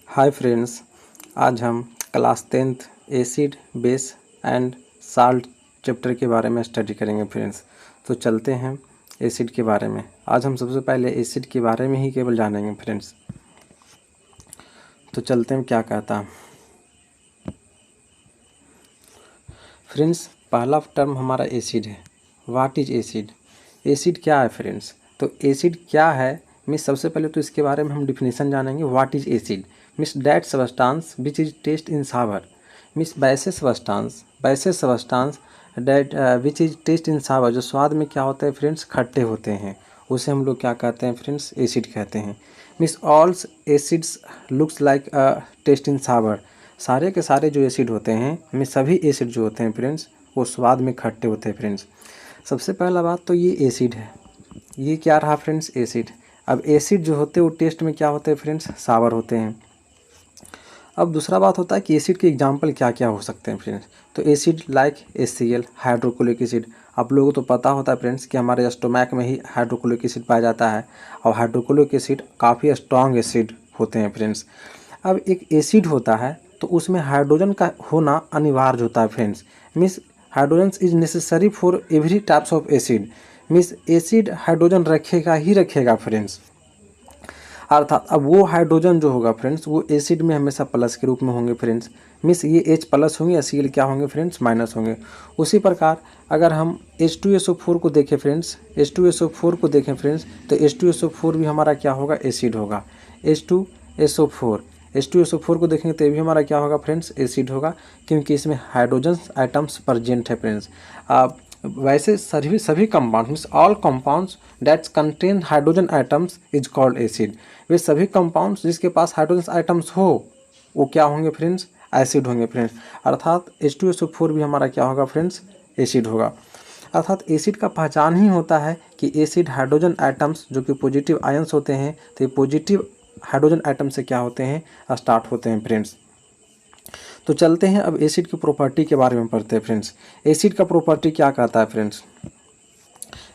Hi friends, आज हम class 10th acid base and salt chapter के बारे में स्टडी करेंगे फ्रेंड्स। तो चलते हैं एसिड के बारे में। आज हम सबसे पहले एसिड के बारे में ही केवल जानेंगे फ्रेंड्स। तो चलते हैं क्या कहता है फ्रेंड्स। पहला टर्म हमारा एसिड है। What is acid? एसिड क्या है फ्रेंड्स? तो एसिड क्या है मीन्स सबसे पहले तो इसके बारे में हम डिफिनेशन जानेंगे। What is acid means that substance which is test in sour means वैसे substance that which is test in sour, जो स्वाद में क्या होता है फ्रेंड्स, खट्टे होते हैं, उसे हम लोग क्या कहते हैं फ्रेंड्स, एसिड कहते हैं। Means all acids looks like test in sour, सारे के सारे जो एसिड होते हैं हमें सभी एसिड जो होते हैं फ्रेंड्स वो स्वाद में खट्टे होते हैं फ्रेंड्स। सबसे पहला बात तो ये एसिड है। ये क्या रहा फ्रेंड्स? एसिड। अब एसिड जो होते हैं वो टेस्ट में क्या होते हैं फ्रेंड्स? सावर होते हैं। अब दूसरा बात होता है कि एसिड के एग्जाम्पल क्या क्या हो सकते हैं फ्रेंड्स। तो acid like HCl, hydrochloric acid. आप लोगों को तो पता होता है फ्रेंड्स कि हमारे स्टोमैक में ही हाइड्रोक्लोरिक एसिड पाया जाता है और हाइड्रोक्लोरिक एसिड काफ़ी स्ट्रॉन्ग एसिड होते हैं फ्रेंड्स। अब एक एसिड होता है तो उसमें हाइड्रोजन का होना अनिवार्य होता है friends. Means hydrogen is necessary for every types of acid. Means acid hydrogen रखेगा ही रखेगा फ्रेंड्स। अर्थात अब वो हाइड्रोजन जो होगा फ्रेंड्स वो एसिड में हमेशा प्लस के रूप में होंगे फ्रेंड्स। मीन्स ये H प्लस होंगे, Cl क्या होंगे फ्रेंड्स? माइनस होंगे। उसी प्रकार अगर हम H2SO4 को देखें फ्रेंड्स, H2SO4 को देखें फ्रेंड्स, तो H2SO4 भी हमारा क्या होगा? एसिड होगा। H2SO4 को देखेंगे तो ये भी हमारा क्या होगा फ्रेंड्स? एसिड होगा, क्योंकि इसमें हाइड्रोजन आइटम्स प्रेजेंट है फ्रेंड्स। वैसे सभी compound means all compounds that contain hydrogen items is called acid. वे सभी कंपाउंड्स जिसके पास हाइड्रोजन आइटम्स हो वो क्या होंगे फ्रेंड्स? एसिड होंगे फ्रेंड्स। अर्थात H2SO4 भी हमारा क्या होगा फ्रेंड्स? एसिड होगा। अर्थात एसिड का पहचान ही होता है कि एसिड हाइड्रोजन आइटम्स जो कि पॉजिटिव आयंस होते हैं, तो ये पॉजिटिव हाइड्रोजन आइटम से क्या होते हैं? स्टार्ट होते हैं फ्रेंड्स। तो चलते हैं अब एसिड की प्रॉपर्टी के बारे में पढ़ते हैं फ्रेंड्स। एसिड का प्रॉपर्टी क्या कहता है फ्रेंड्स?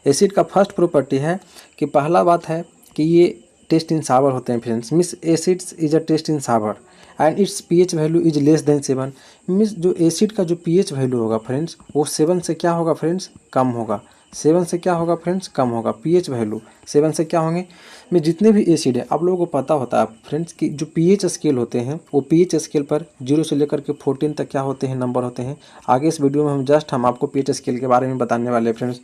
एसिड का फर्स्ट प्रॉपर्टी है कि पहला बात है कि ये टेस्ट इन सावर होते हैं friends. Means acids is a taste in sour and its pH value is less than 7। Means जो एसिड का जो pH वैल्यू होगा फ्रेंड्स वो 7 से क्या होगा फ्रेंड्स? कम होगा। 7 से क्या होगा फ्रेंड्स? कम होगा। pH वैल्यू 7 से क्या होंगे? में जितने भी एसिड है आप लोगों को पता होता है फ्रेंड्स कि जो pH स्केल होते हैं वो pH स्केल पर 0 से लेकर के 14 तक क्या होते हैं? नंबर होते हैं। आगे इस वीडियो में हम आपको pH स्केल के बारे में बताने वाले हैं फ्रेंड्स।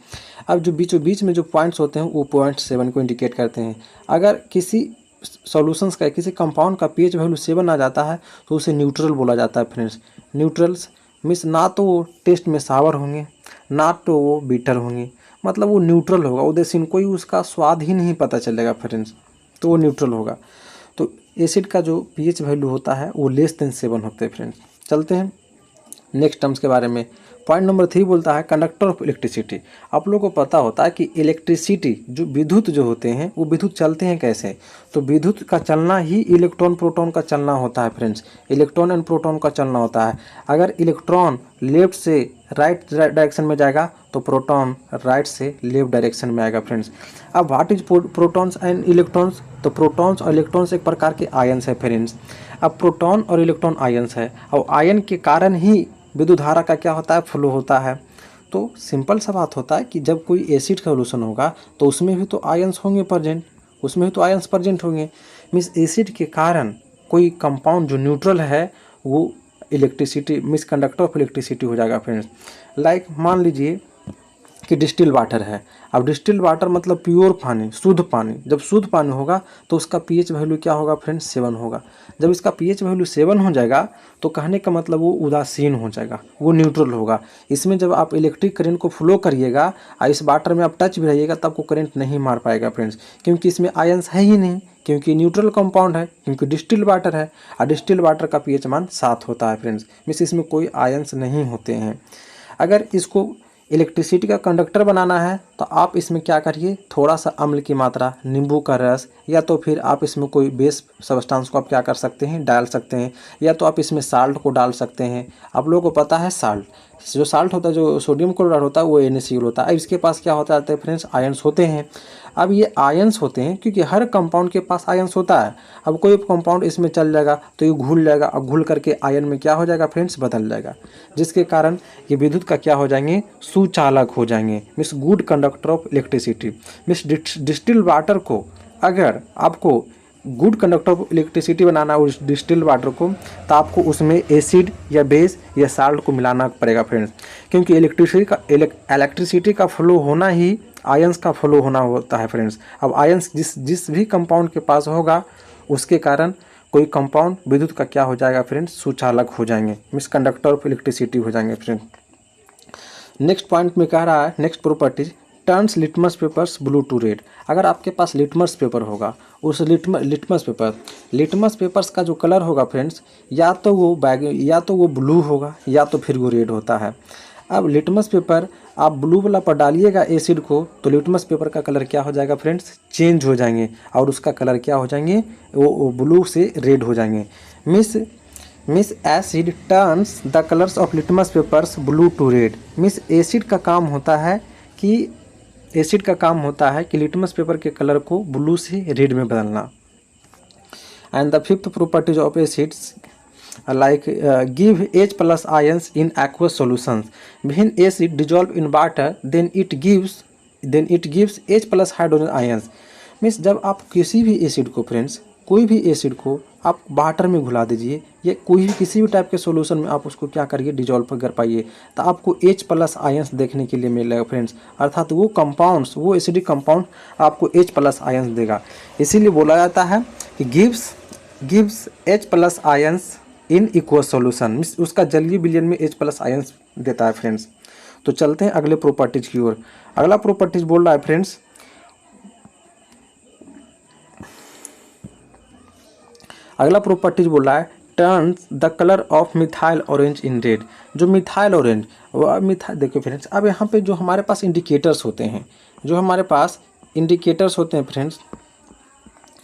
अब जो बीचों बीच में जो पॉइंट्स होते हैं वो 0.7 को इंडिकेट करते हैं। अगर किसी सॉल्यूशंस का किसी कंपाउंड का pH वैल्यू 7 आ जाता है तो उसे न्यूट्रल बोला जाता है फ्रेंड्स। न्यूट्रल्स मीन्स ना तो वो टेस्ट में सावर होंगे ना तो वो बीटर होंगे, मतलब वो न्यूट्रल होगा। उधर कोई उसका स्वाद ही नहीं पता चलेगा फ्रेंड्स, तो वो न्यूट्रल होगा। तो एसिड का जो pH वैल्यू होता है वो लेस देन 7 होते हैं फ्रेंड्स। चलते हैं नेक्स्ट टर्म्स के बारे में। पॉइंट नंबर 3 बोलता है कंडक्टर ऑफ इलेक्ट्रिसिटी। आप लोगों को पता होता है कि इलेक्ट्रिसिटी जो विद्युत जो होते हैं वो विद्युत चलते हैं कैसे? तो विद्युत का चलना ही इलेक्ट्रॉन प्रोटॉन का चलना होता है फ्रेंड्स। इलेक्ट्रॉन एंड प्रोटॉन का चलना होता है। अगर इलेक्ट्रॉन लेफ्ट से राइट डायरेक्शन में जाएगा तो प्रोटॉन राइट से लेफ्ट डायरेक्शन में आएगा फ्रेंड्स। अब what is protons and electrons? तो प्रोटॉन्स और इलेक्ट्रॉन्स एक प्रकार के आयन्स है फ्रेंड्स। अब प्रोटॉन और इलेक्ट्रॉन आयन्स है और आयन के कारण ही विद्युत धारा का क्या होता है? फ्लो होता है। तो सिंपल सा बात होता है कि जब कोई एसिड का सोल्यूशन होगा तो उसमें भी तो आयंस होंगे प्रेजेंट, होंगे। मीन्स एसिड के कारण कोई कंपाउंड जो न्यूट्रल है वो electricity means conductor of electricity हो जाएगा फ्रेंड्स। लाइक मान लीजिए कि डिस्टिल वाटर है। अब डिस्टिल वाटर मतलब प्योर पानी, शुद्ध पानी। जब शुद्ध पानी होगा तो उसका pH वैल्यू क्या होगा फ्रेंड्स? 7 होगा। जब इसका pH वैल्यू 7 हो जाएगा तो कहने का मतलब वो उदासीन हो जाएगा, वो न्यूट्रल होगा। इसमें जब आप इलेक्ट्रिक करंट को फ्लो करिएगा और इस वाटर में आप टच भी रहिएगा तब आपको करंट नहीं मार पाएगा फ्रेंड्स, क्योंकि इसमें आयंस है ही नहीं, क्योंकि न्यूट्रल कंपाउंड है, क्योंकि डिस्टिल वाटर है और डिस्टिल वाटर का pH मान 7 होता है फ्रेंड्स। मीन्स इसमें कोई आयंस नहीं होते हैं। अगर इसको इलेक्ट्रिसिटी का कंडक्टर बनाना है तो आप इसमें क्या करिए? थोड़ा सा अम्ल की मात्रा, नींबू का रस, या तो फिर आप इसमें कोई बेस सब्सटेंस को आप क्या कर सकते हैं? डाल सकते हैं, या तो आप इसमें साल्ट को डाल सकते हैं। आप लोगों को पता है जो साल्ट होता है, जो सोडियम क्लोराइड होता है वो NaCl होता है। इसके पास क्या होता है फ्रेंड्स? आयंस होते हैं। अब ये आयंस होते हैं, क्योंकि हर कंपाउंड के पास आयंस होता है। अब कोई कंपाउंड इसमें चल जाएगा तो ये घुल जाएगा, और घुल करके आयन में क्या हो जाएगा फ्रेंड्स, बदल जाएगा, जिसके कारण ये विद्युत का क्या हो जाएंगे, सुचालक हो जाएंगे, means good conductor of electricity. Means distil water को अगर आपको गुड कंडक्टर ऑफ इलेक्ट्रिसिटी बनाना है उस डिस्टिल वाटर को, तो आपको उसमें एसिड या बेस या साल्ट को मिलाना पड़ेगा फ्रेंड्स, क्योंकि इलेक्ट्रिसिटी का फ्लो होना ही आयंस का फ्लो होना होता है फ्रेंड्स। अब आयंस जिस भी कंपाउंड के पास होगा उसके कारण कोई कंपाउंड विद्युत का क्या हो जाएगा फ्रेंड्स, सुचालक हो जाएंगे, मीन्स कंडक्टर ऑफ इलेक्ट्रिसिटी हो जाएंगे फ्रेंड्स। नेक्स्ट पॉइंट में कह रहा है, next properties, turns litmus papers blue to red. अगर आपके पास लिटमस पेपर होगा, उस लिटमस पेपर्स का जो कलर होगा फ्रेंड्स, या तो वो ब्लू होगा या तो फिर वो रेड होता है। अब लिटमस पेपर आप ब्लू वाला पर डालिएगा एसिड को, तो लिटमस पेपर का कलर क्या हो जाएगा फ्रेंड्स, चेंज हो जाएंगे, और उसका कलर क्या हो जाएंगे, वो ब्लू से रेड हो जाएंगे। Miss acid turns the colours of litmus papers blue to red. Miss acid का काम होता है कि लिटमस पेपर के कलर को ब्लू से रेड में बदलना। And the fifth properties of acids like give H plus ions in aqueous solutions. When acid dissolve in water, then it gives H plus hydrogen ions. Means जब आप किसी भी acid को friends, कोई भी एसिड को आप वाटर में घुला दीजिए या कोई भी किसी भी टाइप के सॉल्यूशन में आप उसको क्या करिए, डिजॉल्व कर पाइए, तो आपको H प्लस आयंस देखने के लिए मिलेगा फ्रेंड्स। अर्थात वो एसिडिक कंपाउंड आपको H प्लस आयंस देगा। इसीलिए बोला जाता है कि gives H plus ions in equals solution, means उसका जलीय विलयन में H प्लस आयंस देता है फ्रेंड्स। तो चलते हैं अगले प्रॉपर्टीज की ओर। अगला प्रॉपर्टीज बोल रहा है friends, turns the colour of methyl orange in red. जो मिथाइल ऑरेंज देखिए फ्रेंड्स, अब यहाँ पे जो हमारे पास इंडिकेटर्स होते हैं, फ्रेंड्स,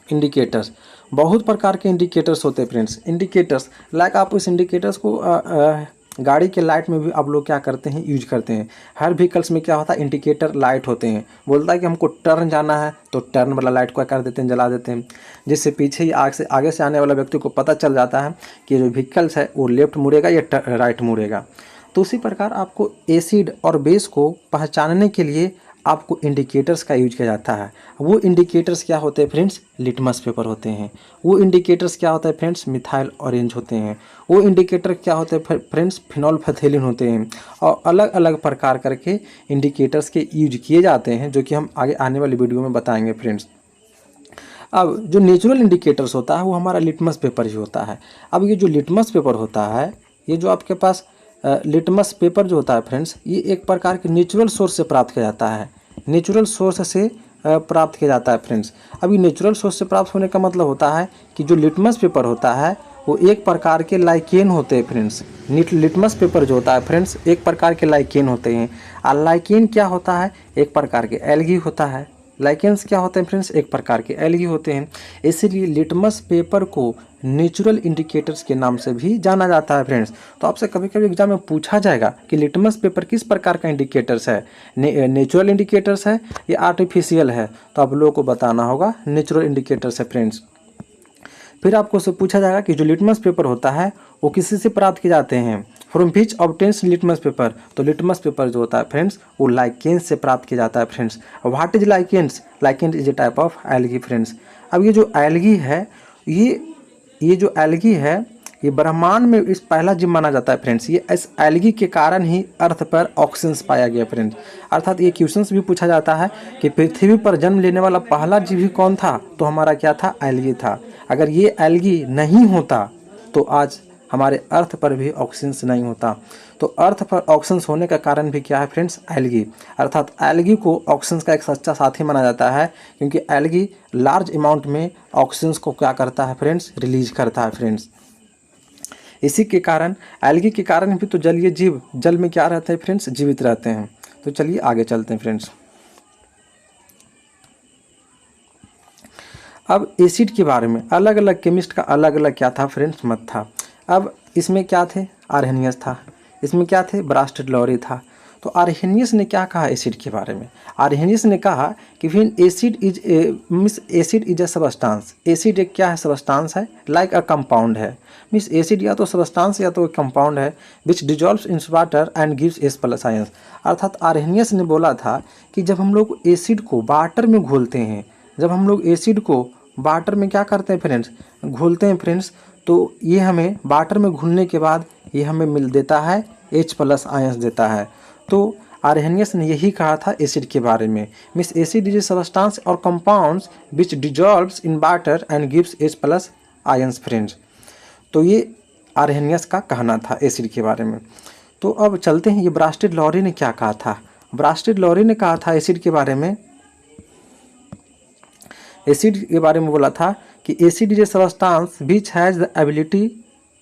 इंडिकेटर्स बहुत प्रकार के इंडिकेटर्स होते हैं फ्रेंड्स। इंडिकेटर्स लाइक आप इस इंडिकेटर्स को गाड़ी के लाइट में भी आप लोग क्या करते हैं, यूज करते हैं। हर व्हीकल्स में क्या होता है, इंडिकेटर लाइट होते हैं। बोलता है कि हमको टर्न जाना है तो टर्न वाला लाइट को कर देते हैं, जला देते हैं, जिससे पीछे ही आगे से आने वाला व्यक्ति को पता चल जाता है कि जो व्हीकल्स है वो लेफ्ट मुड़ेगा या राइट मुड़ेगा। तो उसी प्रकार आपको एसिड और बेस को पहचानने के लिए आपको इंडिकेटर्स का यूज किया जाता है। वो इंडिकेटर्स क्या होते हैं फ्रेंड्स, लिटमस पेपर होते हैं। वो इंडिकेटर्स क्या होता है फ्रेंड्स, मिथाइल ऑरेंज होते हैं। वो इंडिकेटर क्या होते हैं फ्रेंड्स, फिनोल्फेथेलिन होते हैं। और अलग अलग प्रकार करके इंडिकेटर्स के यूज किए जाते हैं, जो कि हम आगे आने वाली वीडियो में बताएंगे फ्रेंड्स। अब जो नेचुरल इंडिकेटर्स होता है वो हमारा लिटमस पेपर ही होता है। अब ये जो लिटमस पेपर होता है, ये जो आपके पास लिटमस पेपर जो होता है फ्रेंड्स, ये एक प्रकार के नेचुरल सोर्स से प्राप्त किया जाता है। फ्रेंड्स। अब ये नेचुरल सोर्स से प्राप्त होने का मतलब होता है कि जो लिटमस पेपर होता है वो एक प्रकार के लाइकेन होते हैं फ्रेंड्स। लिटमस पेपर जो होता है फ्रेंड्स एक प्रकार के लाइकेन होते हैं। और लाइकेन क्या होता है, एक प्रकार के एल्गी होता है। लाइकेन्स क्या होते हैं फ्रेंड्स, एक प्रकार के एल्गी होते हैं। इसलिए लिटमस पेपर को नेचुरल इंडिकेटर्स के नाम से भी जाना जाता है फ्रेंड्स। तो आपसे कभी कभी एग्जाम में पूछा जाएगा कि लिटमस पेपर किस प्रकार का इंडिकेटर्स है, नेचुरल इंडिकेटर्स है या आर्टिफिशियल है, तो आप लोगों को बताना होगा नेचुरल इंडिकेटर्स है फ्रेंड्स। फिर आपको से पूछा जाएगा कि जो लिटमस पेपर होता है वो किसी से प्राप्त किए जाते हैं, from which obtains litmus paper. तो लिटमस पेपर जो होता है फ्रेंड्स वो लाइकेन्स से प्राप्त किया जाता है friends. What is lichens, lichen is a type of algae friends. अब ये जो एल्गी है, ये जो एल्गी है ये ब्रह्मांड में इस पहला जीव माना जाता है फ्रेंड्स। ये इस एल्गी के कारण ही अर्थ पर ऑक्सीजन पाया गया फ्रेंड्स। अर्थात ये क्वेश्चंस भी पूछा जाता है कि पृथ्वी पर जन्म लेने वाला पहला जीव ही कौन था, तो हमारा क्या था, एल्गी था। अगर ये एल्गी नहीं होता तो आज हमारे अर्थ पर भी ऑक्सीजन नहीं होता। तो अर्थ पर ऑक्सीजन होने का कारण भी क्या है फ्रेंड्स, एल्गी। अर्थात एल्गी को ऑक्सीजन का एक सच्चा साथी माना जाता है, क्योंकि एल्गी लार्ज अमाउंट में ऑक्सीजन को क्या करता है फ्रेंड्स, रिलीज करता है फ्रेंड्स। इसी के कारण एल्गी के कारण भी तो जलीय जीव जल में क्या रहते हैं फ्रेंड्स, जीवित रहते हैं। तो चलिए आगे चलते हैं फ्रेंड्स। अब एसिड के बारे में अलग अलग केमिस्ट का अलग अलग क्या था फ्रेंड्स, मत था। अब इसमें क्या थे, आर्हेनियस था, इसमें क्या थे, ब्रास्टेड लॉरी था। तो आर्हेनियस ने क्या कहा एसिड के बारे में? आर्हेनियस ने कहा कि when acid is means acid is a substance, acid एक क्या है? सबस्टांस है, लाइक अ कंपाउंड है। मीन्स एसिड या तो सबस्टांस या तो कंपाउंड है which dissolves in water and gives H+ ions. अर्थात आर्हेनियस ने बोला था कि जब हम लोग एसिड को वाटर में घोलते हैं, जब हम लोग एसिड को वाटर में क्या करते हैं फ्रेंड्स? घोलते हैं फ्रेंड्स, तो ये हमें वाटर में घुलने के बाद ये हमें मिल देता है H+ आयंस देता है। तो आर्हेनियस ने यही कहा था एसिड के बारे में। Means acid is a substance और compounds which dissolves in water and gives H+ ions friends. तो ये आर्हेनियस का कहना था एसिड के बारे में। तो अब चलते हैं, ये ब्रास्टेड लॉरी ने क्या कहा था? ब्रास्टेड लॉरी ने कहा था एसिड के बारे में, एसिड के बारे में बोला था कि acid is a substance which has the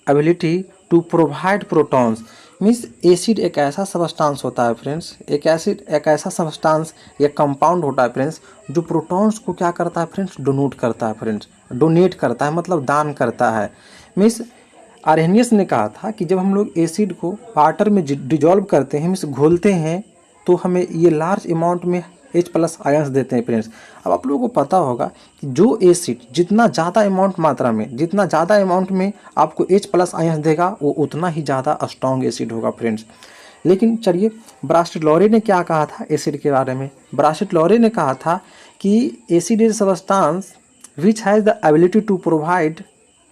ability to provide protons. Means acid एक ऐसा सबस्टांस होता है फ्रेंड्स, एक ऐसा सबस्टांस या कंपाउंड होता है फ्रेंड्स जो प्रोटॉन्स को क्या करता है फ्रेंड्स? डोनेट करता है फ्रेंड्स, डोनेट करता है मतलब दान करता है। मीन्स आर्हेनियस ने कहा था कि जब हम लोग एसिड को वाटर में डिजॉल्व करते हैं, मीन्स घोलते हैं, तो हमें ये लार्ज अमाउंट में H+ आयंस देते हैं फ्रेंड्स। अब आप लोगों को पता होगा कि जो एसिड जितना ज़्यादा अमाउंट मात्रा में, जितना ज़्यादा अमाउंट में आपको H+ आयंस देगा वो उतना ही ज़्यादा स्ट्रॉन्ग एसिड होगा फ्रेंड्स। लेकिन चलिए, ब्रास्टेड लॉरी ने क्या कहा था एसिड के बारे में? ब्रास्टेड लॉरी ने कहा था कि acid is substance which has the ability to provide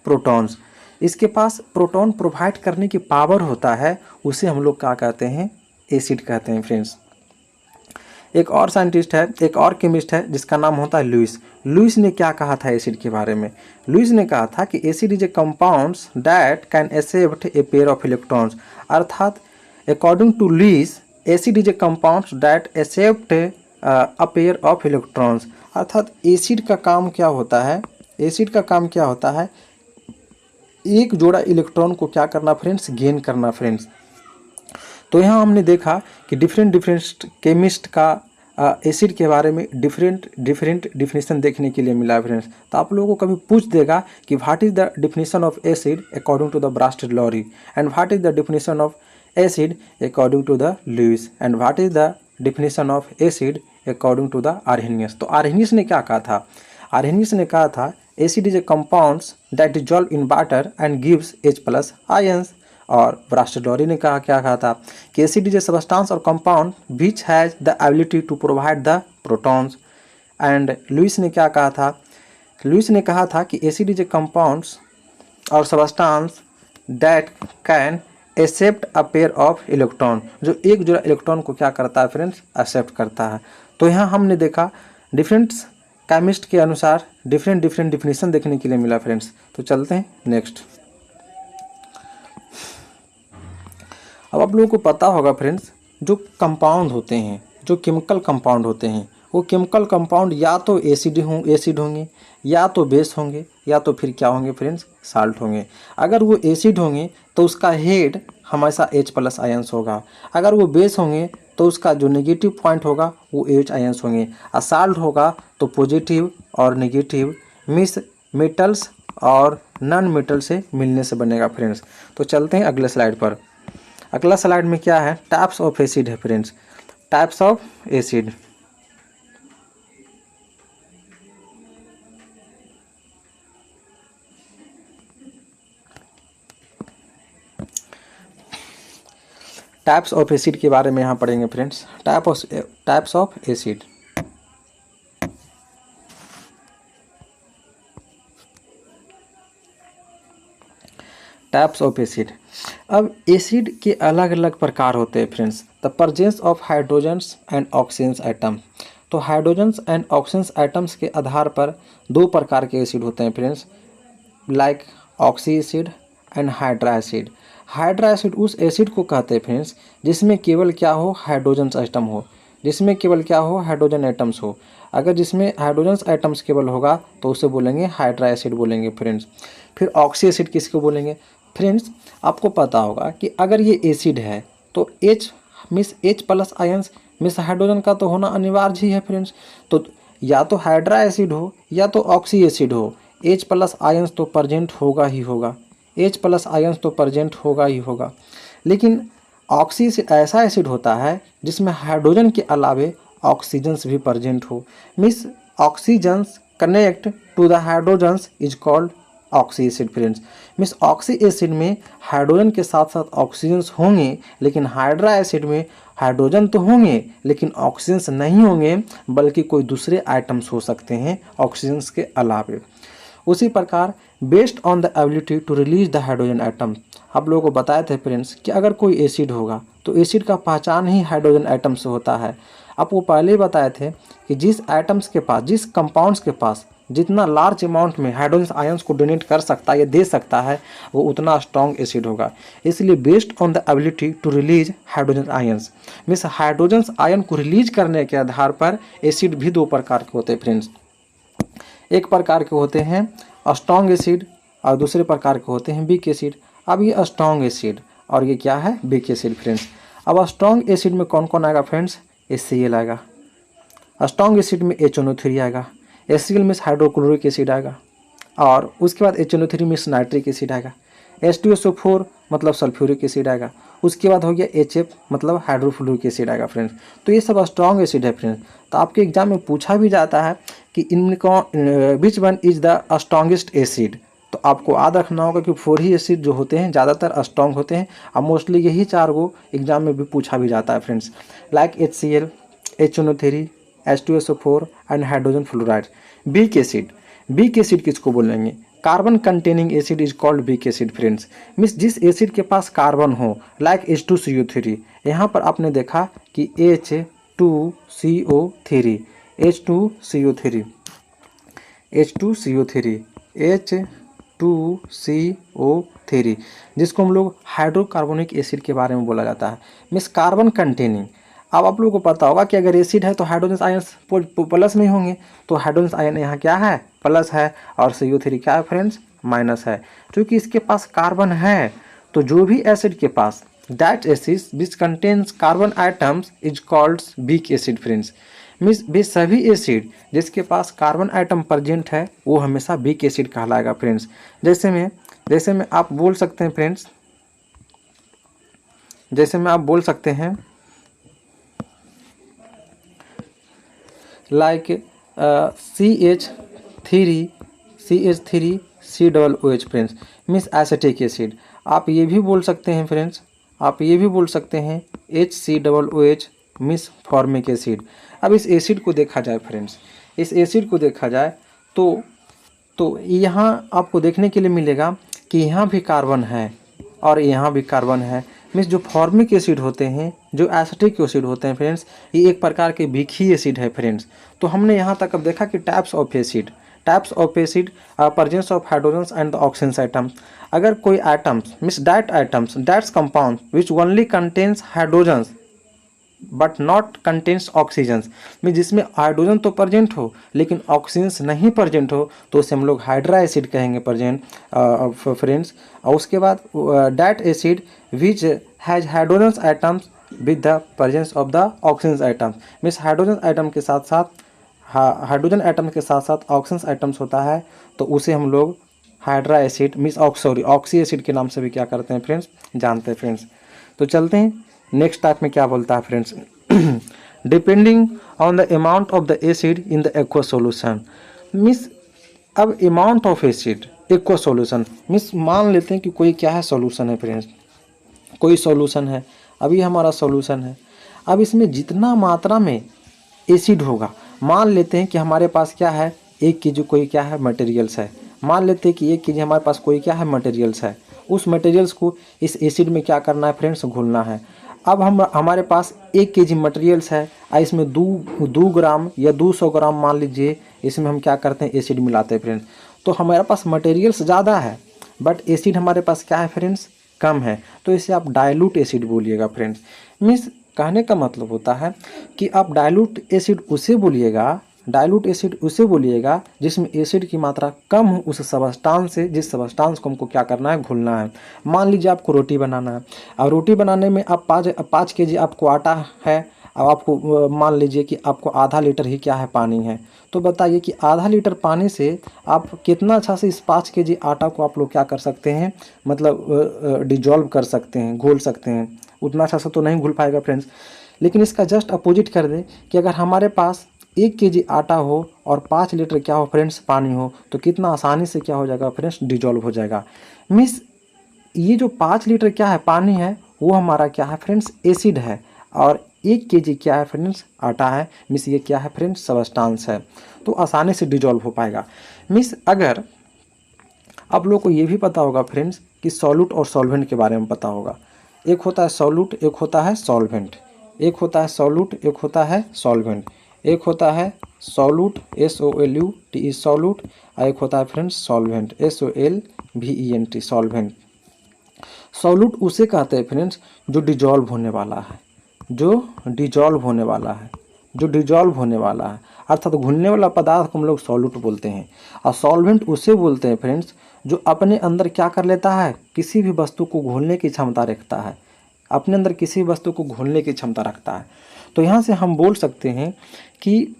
protons. इसके पास प्रोटॉन प्रोवाइड करने की पावर होता है, उसे हम लोग क्या कहते हैं? एसिड कहते हैं फ्रेंड्स। एक और साइंटिस्ट है, एक और केमिस्ट है जिसका नाम होता है लुइस। लुइस ने क्या कहा था एसिड के बारे में? लुइस ने कहा था कि acid is a compounds that can accept a pair of electrons. अर्थात according to Lewis, acid is a compounds that accept a pair of electrons. अर्थात एसिड का काम क्या होता है? एसिड का काम क्या होता है? एक जोड़ा इलेक्ट्रॉन को क्या करना फ्रेंड्स? गेन करना फ्रेंड्स। तो यहाँ हमने देखा कि डिफरेंट केमिस्ट का एसिड के बारे में डिफरेंट डिफिनेशन देखने के लिए मिला है फ्रेंड्स। तो आप लोगों को कभी पूछ देगा कि what is the definition of acid according to the Bronsted Lowry, and what is the definition of acid according to the Lewis, and what is the definition of acid according to the Arrhenius. तो Arrhenius ने क्या कहा था? Arrhenius ने कहा था acid is a compounds that dissolve in water and gives H+ ions. और Bronsted Lowry ने क्या कहा था कि एसिड इज ए सबस्टांस और compound which has the ability to provide the protons. And Lewis ने क्या कहा था? लुइस ने कहा था कि एसिड इज ए कंपाउंड्स और substance that can accept a pair of electron, जो एक जोड़ा इलेक्ट्रॉन को क्या करता है फ्रेंड्स? एक्सेप्ट करता है। तो यहाँ हमने देखा डिफरेंट केमिस्ट के अनुसार डिफरेंट डिफिनेशन देखने के लिए मिला फ्रेंड्स। तो चलते हैं नेक्स्ट। अब आप लोगों को पता होगा फ्रेंड्स, जो कंपाउंड होते हैं, जो केमिकल कंपाउंड होते हैं, वो केमिकल कंपाउंड या तो एसिड होंगे, या तो बेस होंगे, या तो फिर क्या होंगे फ्रेंड्स? साल्ट होंगे। अगर वो एसिड होंगे तो उसका हेड हमेशा H+ आयंस होगा। अगर वो बेस होंगे तो उसका जो नेगेटिव पॉइंट होगा वो H आयंस होंगे। और साल्ट होगा तो पॉजिटिव और नेगेटिव मिस मेटल्स और नॉन मेटल से मिलने से बनेगा फ्रेंड्स। तो चलते हैं अगले स्लाइड पर। अगला स्लाइड में क्या है? टाइप्स ऑफ एसिड है friends. Types of acid. Types of acid के बारे में यहाँ पढ़ेंगे friends. Types of acid. Types of acid. अब एसिड के अलग अलग प्रकार होते हैं friends. The presence of hydrogens and oxygens atom. तो हाइड्रोजन्स एंड ऑक्सीजन्स एटम्स के आधार पर दो प्रकार के एसिड होते हैं friends, like oxy acid and hydra acid. Hydra acid उस एसिड को कहते हैं फ्रेंड्स जिसमें केवल क्या हो? हाइड्रोजन्स एटम हो, जिसमें केवल क्या हो? हाइड्रोजन एटम्स हो। अगर जिसमें हाइड्रोजन्स एटम्स केवल होगा तो उसे बोलेंगे हाइड्रा एसिड बोलेंगे फ्रेंड्स। फिर ऑक्सी एसिड किसको बोलेंगे फ्रेंड्स? आपको पता होगा कि अगर ये एसिड है तो H+ आयंस मिस हाइड्रोजन का तो होना अनिवार्य ही है फ्रेंड्स। तो या तो हाइड्रा एसिड हो या तो ऑक्सी एसिड हो, H+ आयंस तो प्रेजेंट होगा ही होगा, H+ आयंस तो प्रेजेंट होगा ही होगा। लेकिन ऑक्सी एसिड ऐसा एसिड होता है जिसमें हाइड्रोजन के अलावे ऑक्सीजन्स भी प्रेजेंट हो। Means oxygens connect to the hydrogens is called oxy acid friends. Means oxy acid में हाइड्रोजन के साथ साथ ऑक्सीजन्स होंगे, लेकिन हाइड्रा एसिड में हाइड्रोजन तो होंगे लेकिन ऑक्सीजन्स नहीं होंगे, बल्कि कोई दूसरे आइटम्स हो सकते हैं ऑक्सीजन्स के अलावे। उसी प्रकार based on the ability to release the hydrogen item, आप लोगों को बताए थे फ्रेंड्स कि अगर कोई एसिड होगा तो एसिड का पहचान ही हाइड्रोजन आइटम से होता है। आपको पहले ही बताए थे कि जिस आइटम्स के पास, जिस कंपाउंड्स के पास जितना लार्ज अमाउंट में हाइड्रोजन आयंस को डोनेट कर सकता है या दे सकता है, वो उतना स्ट्रॉन्ग एसिड होगा। इसलिए based on the ability to release hydrogen ions, means hydrogen ion को रिलीज करने के आधार पर एसिड भी दो प्रकार के होते हैं फ्रेंड्स। एक प्रकार के होते हैं स्ट्रॉन्ग एसिड और दूसरे प्रकार के होते हैं वीक एसिड। अब ये स्ट्रॉन्ग एसिड और ये क्या है, वीक एसिड फ्रेंड्स। अब स्ट्रॉन्ग एसिड में कौन कौन आएगा फ्रेंड्स, HCl आएगा। स्ट्रॉन्ग एसिड में HNO3 आएगा। HCl मीन्स हाइड्रोक्लोरिक एसिड आएगा और उसके बाद HNO3 मीन्स नाइट्रिक एसिड आएगा। H2SO4 मतलब सल्फ्यूरिक एसिड आएगा। उसके बाद हो गया HF मतलब हाइड्रोफ्लोरिक एसिड आएगा फ्रेंड्स। तो ये सब स्ट्रॉन्ग एसिड है फ्रेंड्स। तो आपके एग्जाम में पूछा भी जाता है कि इनमें विच one is the strongest acid. तो आपको याद रखना होगा कि 4 ही एसिड जो होते हैं ज़्यादातर स्ट्रॉन्ग होते हैं और मोस्टली यही 4 को एग्जाम में भी पूछा भी जाता है friends, like HCl, HNO3, H2SO4 and hydrogen fluoride. Weak acid, weak acid किसको बोलेंगे, carbon containing acid is called weak acid friends. Means जिस एसिड के पास कार्बन हो, लाइक H2CO3। यहाँ पर आपने देखा कि H2CO3, H2CO3, H2CO3, H2CO3, जिसको हम लोग हाइड्रोकार्बोनिक एसिड के बारे में बोला जाता है। Means carbon containing. अब आप लोगों को पता होगा कि अगर एसिड है तो हाइड्रोजन आयन प्लस में होंगे, तो हाइड्रोजन आयन यहाँ क्या है, प्लस है, और CO3 क्या है फ्रेंड्स, माइनस है। क्योंकि इसके पास कार्बन है, तो जो भी एसिड के पास that acid which contains carbon items is called weak acid friends. Means वे सभी एसिड जिसके पास कार्बन आइटम प्रेजेंट है वो हमेशा वीक एसिड कहलाएगा फ्रेंड्स। जैसे में आप बोल सकते हैं फ्रेंड्स, जैसे में आप बोल सकते हैं like CH3COOH friends, means acetic acid. आप ये भी बोल सकते हैं फ्रेंड्स, आप ये भी बोल सकते हैं HCOOH मीन्स फॉर्मिक एसिड। अब इस एसिड को देखा जाए फ्रेंड्स, इस एसिड को देखा जाए तो यहाँ आपको देखने के लिए मिलेगा कि यहाँ भी कार्बन है और यहाँ भी कार्बन है। मीन्स जो फॉर्मिक एसिड होते हैं, जो एसिटिक एसिड होते हैं फ्रेंड्स, ये एक प्रकार के वीक ही एसिड है फ्रेंड्स। तो हमने यहाँ तक अब देखा कि types of acid presence of hydrogens and the oxygen items. अगर कोई items means that's compound which only contains hydrogens but not contains oxygens, में जिसमें हाइड्रोजन तो प्रेजेंट हो लेकिन ऑक्सीजन्स नहीं प्रेजेंट हो, तो उसे हम लोग हाइड्रा एसिड कहेंगे प्रेजेंट फ्रेंड्स। और उसके बाद that acid which has hydrogens items with the presence of the oxygen items. Means hydrogen atom के साथ साथ ऑक्सीजन आइटम्स होता है, तो उसे हम लोग hydra acid means oxy acid के नाम से भी क्या करते हैं फ्रेंड्स, जानते हैं फ्रेंड्स। तो चलते हैं नेक्स्ट टाइप में क्या बोलता है friends, depending on the amount of the acid in the aqua solution. Means अब amount of acid aqua solution, means मान लेते हैं कि कोई क्या है, सॉल्यूशन है फ्रेंड्स, कोई सॉल्यूशन है, अभी हमारा सॉल्यूशन है। अब इसमें जितना मात्रा में एसिड होगा, मान लेते हैं कि हमारे पास क्या है, 1 kg कोई क्या है मटेरियल्स है, मान लेते हैं कि 1 kg हमारे पास कोई क्या है मटेरियल्स है। उस मटेरियल्स को इस एसिड में क्या करना है फ्रेंड्स, घोलना है। अब हमारे पास 1 kg मटेरियल्स है, इसमें 2 ग्राम या 200 ग्राम मान लीजिए, इसमें हम क्या करते हैं, एसिड मिलाते हैं फ्रेंड्स। तो हमारे पास मटेरियल्स ज़्यादा है बट एसिड हमारे पास क्या है फ्रेंड्स, कम है, तो इसे आप डाइल्यूट एसिड बोलिएगा फ्रेंड्स। मीन्स कहने का मतलब होता है कि आप डाइल्यूट एसिड उसे बोलिएगा जिसमें एसिड की मात्रा कम हो उस सबस्टांस से, जिस सबस्टांस को हमको क्या करना है, घुलना है। मान लीजिए आपको रोटी बनाना है, और रोटी बनाने में आप 5 kg आपको आटा है, अब आपको मान लीजिए कि आपको आधा लीटर ही क्या है, पानी है। तो बताइए कि आधा लीटर पानी से आप कितना अच्छा से इस 5 kg आटा को आप लोग क्या कर सकते हैं, मतलब डिजॉल्व कर सकते हैं, घोल सकते हैं। उतना अच्छा से तो नहीं घुल पाएगा फ्रेंड्स। लेकिन इसका जस्ट अपोजिट कर दें कि अगर हमारे पास 1 केजी आटा हो और 5 लीटर क्या हो फ्रेंड्स पानी हो, तो कितना आसानी से क्या हो जाएगा फ्रेंड्स, डिजॉल्व हो जाएगा। मीन्स ये जो 5 लीटर क्या है पानी है, वो हमारा क्या है फ्रेंड्स, एसिड है। और 1 केजी क्या है फ्रेंड्स, आटा है। मीन्स ये क्या है फ्रेंड्स, सबस्टांस है, तो आसानी से डिजॉल्व हो पाएगा। मीन्स अगर आप लोग को ये भी पता होगा फ्रेंड्स कि सॉल्यूट और सॉल्वेंट के बारे में पता होगा। एक होता है सॉल्यूट, एक होता है सॉल्वेंट। एक होता है सॉल्यूट, एक होता है सॉल्वेंट। एक होता है सॉल्यूट SOLUT सॉल्यूट, और एक होता है friends solvent SOLVENT solvent. Solute उसे कहते हैं फ्रेंड्स जो डिजॉल्व होने वाला है, जो डिजॉल्व होने वाला है, जो डिजॉल्व होने वाला है, अर्थात घुलने वाला पदार्थ को हम लोग सॉल्यूट बोलते हैं। और सॉल्वेंट उसे बोलते हैं फ्रेंड्स जो अपने अंदर क्या कर लेता है, किसी भी वस्तु को घोलने की क्षमता रखता है, अपने अंदर किसी वस्तु को घोलने की क्षमता रखता है। तो यहाँ से हम बोल सकते हैं कि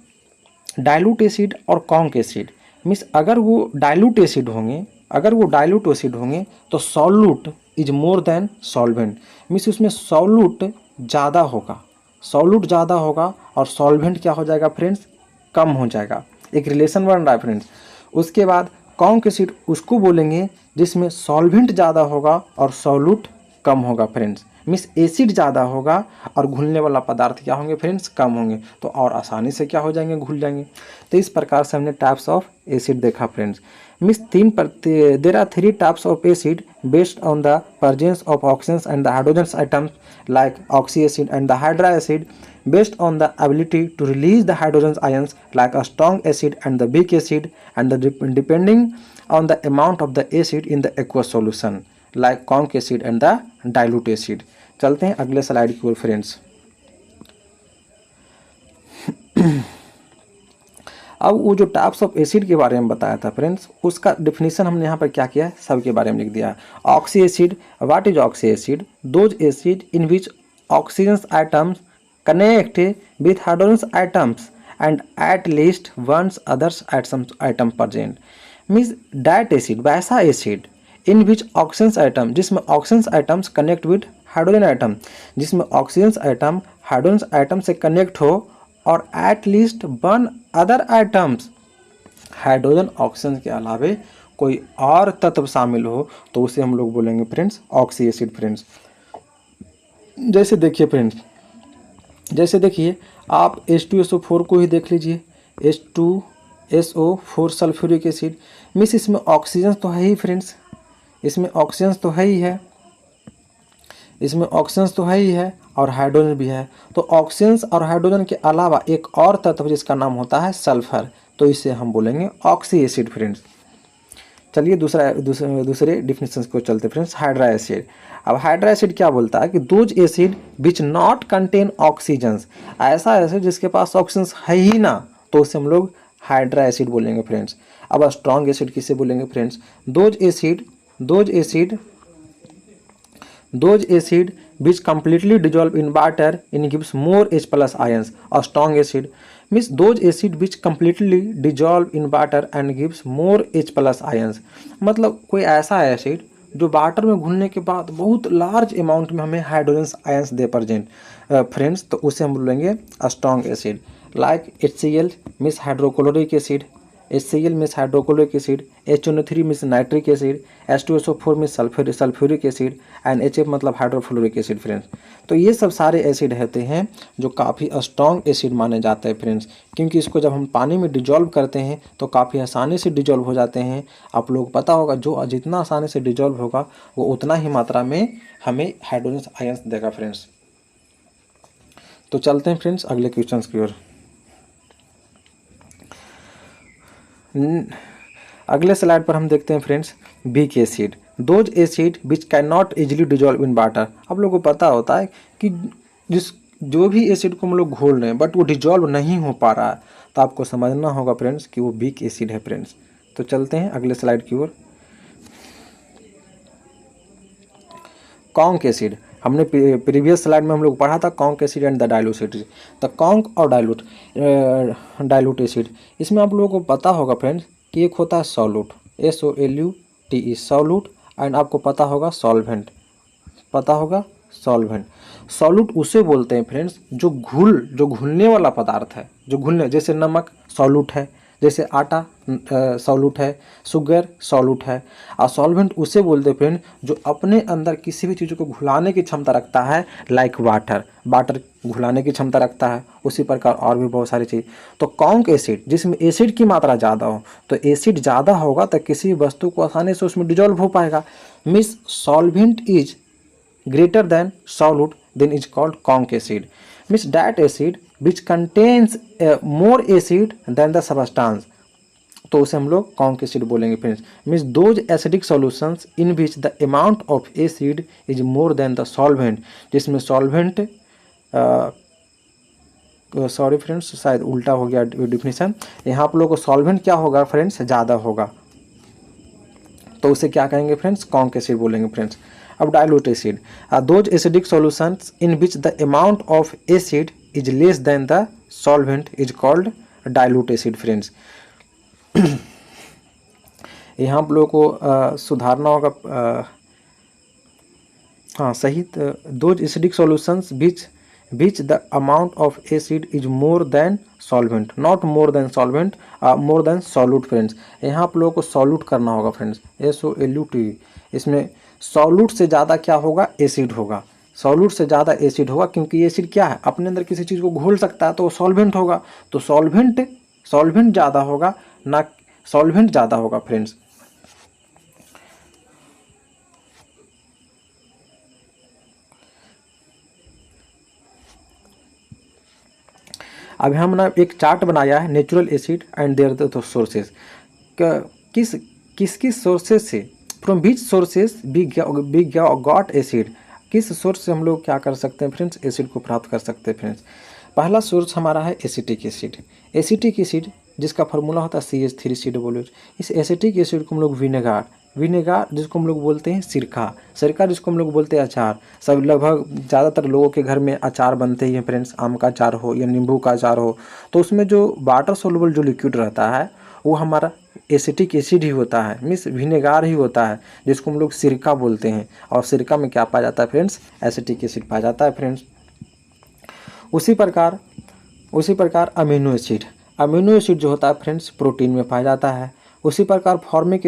डाइल्यूट एसिड और कॉन्क एसिड, मीन्स अगर वो डाइल्यूट एसिड होंगे, अगर वो डाइल्यूट एसिड होंगे तो solute is more than solvent. Means उसमें सॉल्यूट ज़्यादा होगा, सॉल्यूट ज़्यादा होगा और सॉल्वेंट क्या हो जाएगा फ्रेंड्स, कम हो जाएगा। एक रिलेशन बन रहा है फ्रेंड्स। उसके बाद कॉन्क एसिड उसको बोलेंगे जिसमें सॉल्वेंट ज़्यादा होगा और सॉल्यूट कम होगा फ्रेंड्स। मीन्स एसिड ज़्यादा होगा और घुलने वाला पदार्थ क्या होंगे फ्रेंड्स, कम होंगे, तो और आसानी से क्या हो जाएंगे, घुल जाएंगे। तो इस प्रकार से हमने टाइप्स ऑफ एसिड देखा friends. Means there are 3 types of acid based on the presence of oxygens and the hydrogens atoms like oxy acid and the hydra acid, based on the ability to release the hydrogen ions like a strong acid and the weak acid, and depending on the amount of the acid in the aqueous solution like conc acid and the dilute acid। चलते हैं अगले slide की ओर friends. अब वो जो types of acid के बारे में बताया था फ्रेंड्स, उसका डिफिनीशन हमने यहाँ पर क्या किया है, सब के बारे में लिख दिया है। Oxy acid, what is oxy acid, those acid in which oxygen items connect with hydrogen items and at least once others item present. Means that acid, वैसा acid in which oxygen item, जिसमें oxygen items connect with hydrogen item, जिसमें oxygen item hydrogen item से connect हो, और at least one other items, hydrogen oxygen के अलावे कोई और तत्व शामिल हो, तो उसे हम लोग बोलेंगे फ्रेंड्स ऑक्सी एसिड फ्रेंड्स। जैसे देखिए फ्रेंड्स, जैसे देखिए आप H2SO4 को ही देख लीजिए, H2SO4 सल्फ्यूरिक एसिड। मीन्स इसमें ऑक्सीजन तो है ही फ्रेंड्स, इसमें ऑक्सीजन तो है ही है, इसमें ऑक्सीजन तो है ही है और हाइड्रोजन भी है। तो ऑक्सीजन और हाइड्रोजन के अलावा एक और तत्व जिसका नाम होता है सल्फर, तो इसे हम बोलेंगे ऑक्सी एसिड फ्रेंड्स। चलिए दूसरे डिफिनेशन को चलते फ्रेंड्स। हाइड्रा एसिड, अब हाइड्रा एसिड क्या बोलता है कि those acid which not contain oxygen, ऐसा एसिड जिसके पास ऑक्सीजन है ही ना, तो उसे हम लोग हाइड्रा एसिड बोलेंगे फ्रेंड्स। अब स्ट्रॉन्ग एसिड किसे बोलेंगे friends, those acid which completely dissolve in water and gives more H plus ions। A strong acid means those acid which completely dissolve in water and gives more H plus ions। मतलब कोई ऐसा acid जो water में घुलने के बाद बहुत large amount में हमें हाइड्रोजन आयंस दे प्रेजेंट फ्रेंड्स, तो उसे हम बोलेंगे strong acid. Like HCl means hydrochloric acid, HCl means hydrochloric acid, HNO3 means nitric acid, H2SO4 means sulphuric acid, and HF मतलब हाइड्रोफ्लोरिक एसिड फ्रेंड्स। तो ये सब सारे एसिड होते हैं जो काफ़ी स्ट्रॉन्ग एसिड माने जाते हैं फ्रेंड्स, क्योंकि इसको जब हम पानी में डिजॉल्व करते हैं तो काफ़ी आसानी से डिजॉल्व हो जाते हैं। आप लोग पता होगा जो जितना आसानी से डिजॉल्व होगा वो उतना ही मात्रा में हमें हाइड्रोजन आयंस देगा फ्रेंड्स। तो चलते हैं फ्रेंड्स अगले क्वेश्चन की ओर। अगले स्लाइड पर हम देखते हैं friends weak acid, those acid which can not easily dissolve in water. आप लोगों को पता होता है कि जो भी एसिड को हम लोग घोल रहे हैं बट वो डिजॉल्व नहीं हो पा रहा है, तो आपको समझना होगा फ्रेंड्स कि वो वीक एसिड है फ्रेंड्स। तो चलते हैं अगले स्लाइड की ओर। कॉन्क एसिड, हमने प्रीवियस स्लाइड में हम लोग पढ़ा था conc acid and the dilute acid. तो कॉन्क और डाइल्यूट एसिड, इसमें आप लोगों को पता होगा फ्रेंड्स कि एक होता है सॉल्यूट SOLUTE सॉल्यूट, एंड आपको पता होगा सॉल्वेंट, पता होगा सॉल्वेंट। सॉल्यूट उसे बोलते हैं फ्रेंड्स जो घुलने वाला पदार्थ है, जो घुलने, जैसे नमक सॉल्यूट है, जैसे आटा सॉल्यूट है, शुगर सॉल्यूट है। और सॉल्वेंट उसे बोलते हैं फ्रेंड जो अपने अंदर किसी भी चीज़ को घुलाने की क्षमता रखता है, लाइक वाटर घुलाने की क्षमता रखता है, उसी प्रकार और भी बहुत सारी चीज़। तो कॉन्क एसिड, जिसमें एसिड की मात्रा ज़्यादा हो, तो एसिड ज़्यादा होगा तो किसी वस्तु को आसानी से उसमें डिजॉल्व हो पाएगा। Means solvent is greater than solute, then is called conch acid. Means that acid which contains more acid than the substance, तो उसे हम लोग conch acid बोलेंगे friends. Means those acidic solutions in which the amount of acid is more than the solvent, जिसमें solvent, sorry friends शायद उल्टा हो गया डिफिनीशन, यहाँ आप लोग को सॉल्वेंट क्या होगा फ्रेंड्स, ज़्यादा होगा, तो उसे क्या कहेंगे फ्रेंड्स, conch acid बोलेंगे फ्रेंड्स। अब dilute acid, those acidic solutions in which the amount of acid is less then the solvent is called dilute acid friends. यहाँ आप लोगों को सुधारना होगा, हाँ सही, those acidic solutions which the amount of acid is more than solvent, not more than solvent, more than solute friends. यहाँ आप लोगों को सॉल्यूट करना होगा फ्रेंड्स, SOLUT। इसमें सॉल्यूट से ज़्यादा क्या होगा, एसिड होगा, सॉल्यूट से ज़्यादा एसिड होगा, क्योंकि एसिड क्या है, अपने अंदर किसी चीज़ को घोल सकता है, तो वो सॉल्वेंट होगा, तो सॉल्वेंट ज़्यादा होगा, ना सॉल्वेंट ज़्यादा होगा फ्रेंड्स। अभी हमने एक चार्ट बनाया है natural acid and their sources, किस सोर्सेज से, from which sources we got acid, किस सोर्स से हम लोग क्या कर सकते हैं फ्रेंड्स, एसिड को प्राप्त कर सकते हैं फ्रेंड्स। पहला सोर्स हमारा है एसिटिक एसिड। एसिटिक एसिड जिसका फार्मूला होता है CH3COOH। इस एसिटिक एसिड को हम लोग विनेगार जिसको हम लोग बोलते हैं सिरका जिसको हम लोग बोलते हैं अचार, सब लगभग ज़्यादातर लोगों के घर में अचार बनते ही हैं फ्रेंड्स, आम का अचार हो या नींबू का अचार हो, तो उसमें जो वाटर सोल्युबल जो लिक्विड रहता है वो हमारा एसिटिक एसिड ही होता है, मीन्स विनेगार ही होता है, जिसको हम लोग सिरका बोलते हैं। और सिरका में क्या पाया जाता है फ्रेंड्स, एसिटिक एसिड पाया जाता है फ्रेंड्स। उसी प्रकार अमीनो एसिड जो होता है फ्रेंड्स प्रोटीन में पाया जाता है। उसी प्रकार फॉर्मिक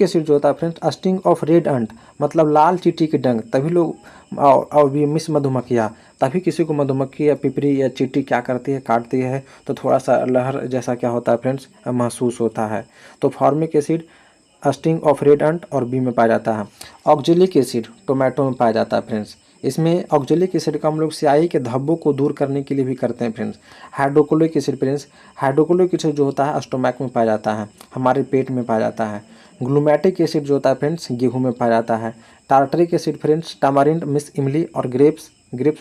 एसिड जो होता है फ्रेंड्स स्टिंग ऑफ रेड अंट, मतलब लाल चींटी के डंक, तभी लोग और भी मिस मधुमक्खियाँ, तभी किसी को मधुमक्खी या पिपरी या चींटी क्या करती है, काटती है तो थोड़ा सा लहर जैसा क्या होता है फ्रेंड्स महसूस होता है। तो formic acid sting of red ant और बी में पाया जाता है। ऑक्जेलिक एसिड टोमेटो में पाया जाता है फ्रेंड्स। इसमें ऑक्जेलिक एसिड का हम लोग स्याही के धब्बों को दूर करने के लिए भी करते हैं friends. Hydrochloric acid friends, hydrochloric acid जो होता है स्टोमैक में पाया जाता है, हमारे पेट में पाया जाता है। ग्लूमेटिक एसिड जो होता है फ्रेंड्स गेहूं में पाया जाता है। टार्टरिक एसिड फ्रेंड्स टामारिंड, मिस इमली और ग्रेप्स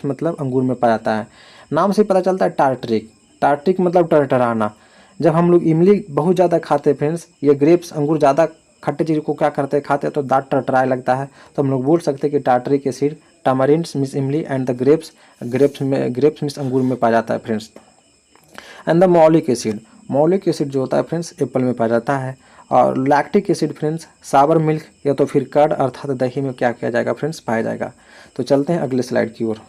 मतलब अंगूर में पाया जाता है। नाम से पता चलता है टार्टरिक मतलब टरटराना। जब हम लोग इमली बहुत ज़्यादा खाते हैं फ्रेंड्स, ये ग्रेप्स अंगूर ज़्यादा खट्टे चीज़ को क्या करते हैं, खाते हैं तो दांत टरटराए लगता है, तो हम लोग बोल सकते हैं कि टार्टरिक एसिड टामारिंड मिस इमली एंड द ग्रेप्स मिस अंगूर में पाया जाता है फ्रेंड्स। एंड द मौलिक एसिड जो होता है फ्रेंड्स एप्पल में पाया जाता है। और लैक्टिक एसिड फ्रेंड्स सावर मिल्क या तो फिर कर्ड अर्थात दही में क्या किया जाएगा फ्रेंड्स, पाया जाएगा। तो चलते हैं अगले स्लाइड की ओर।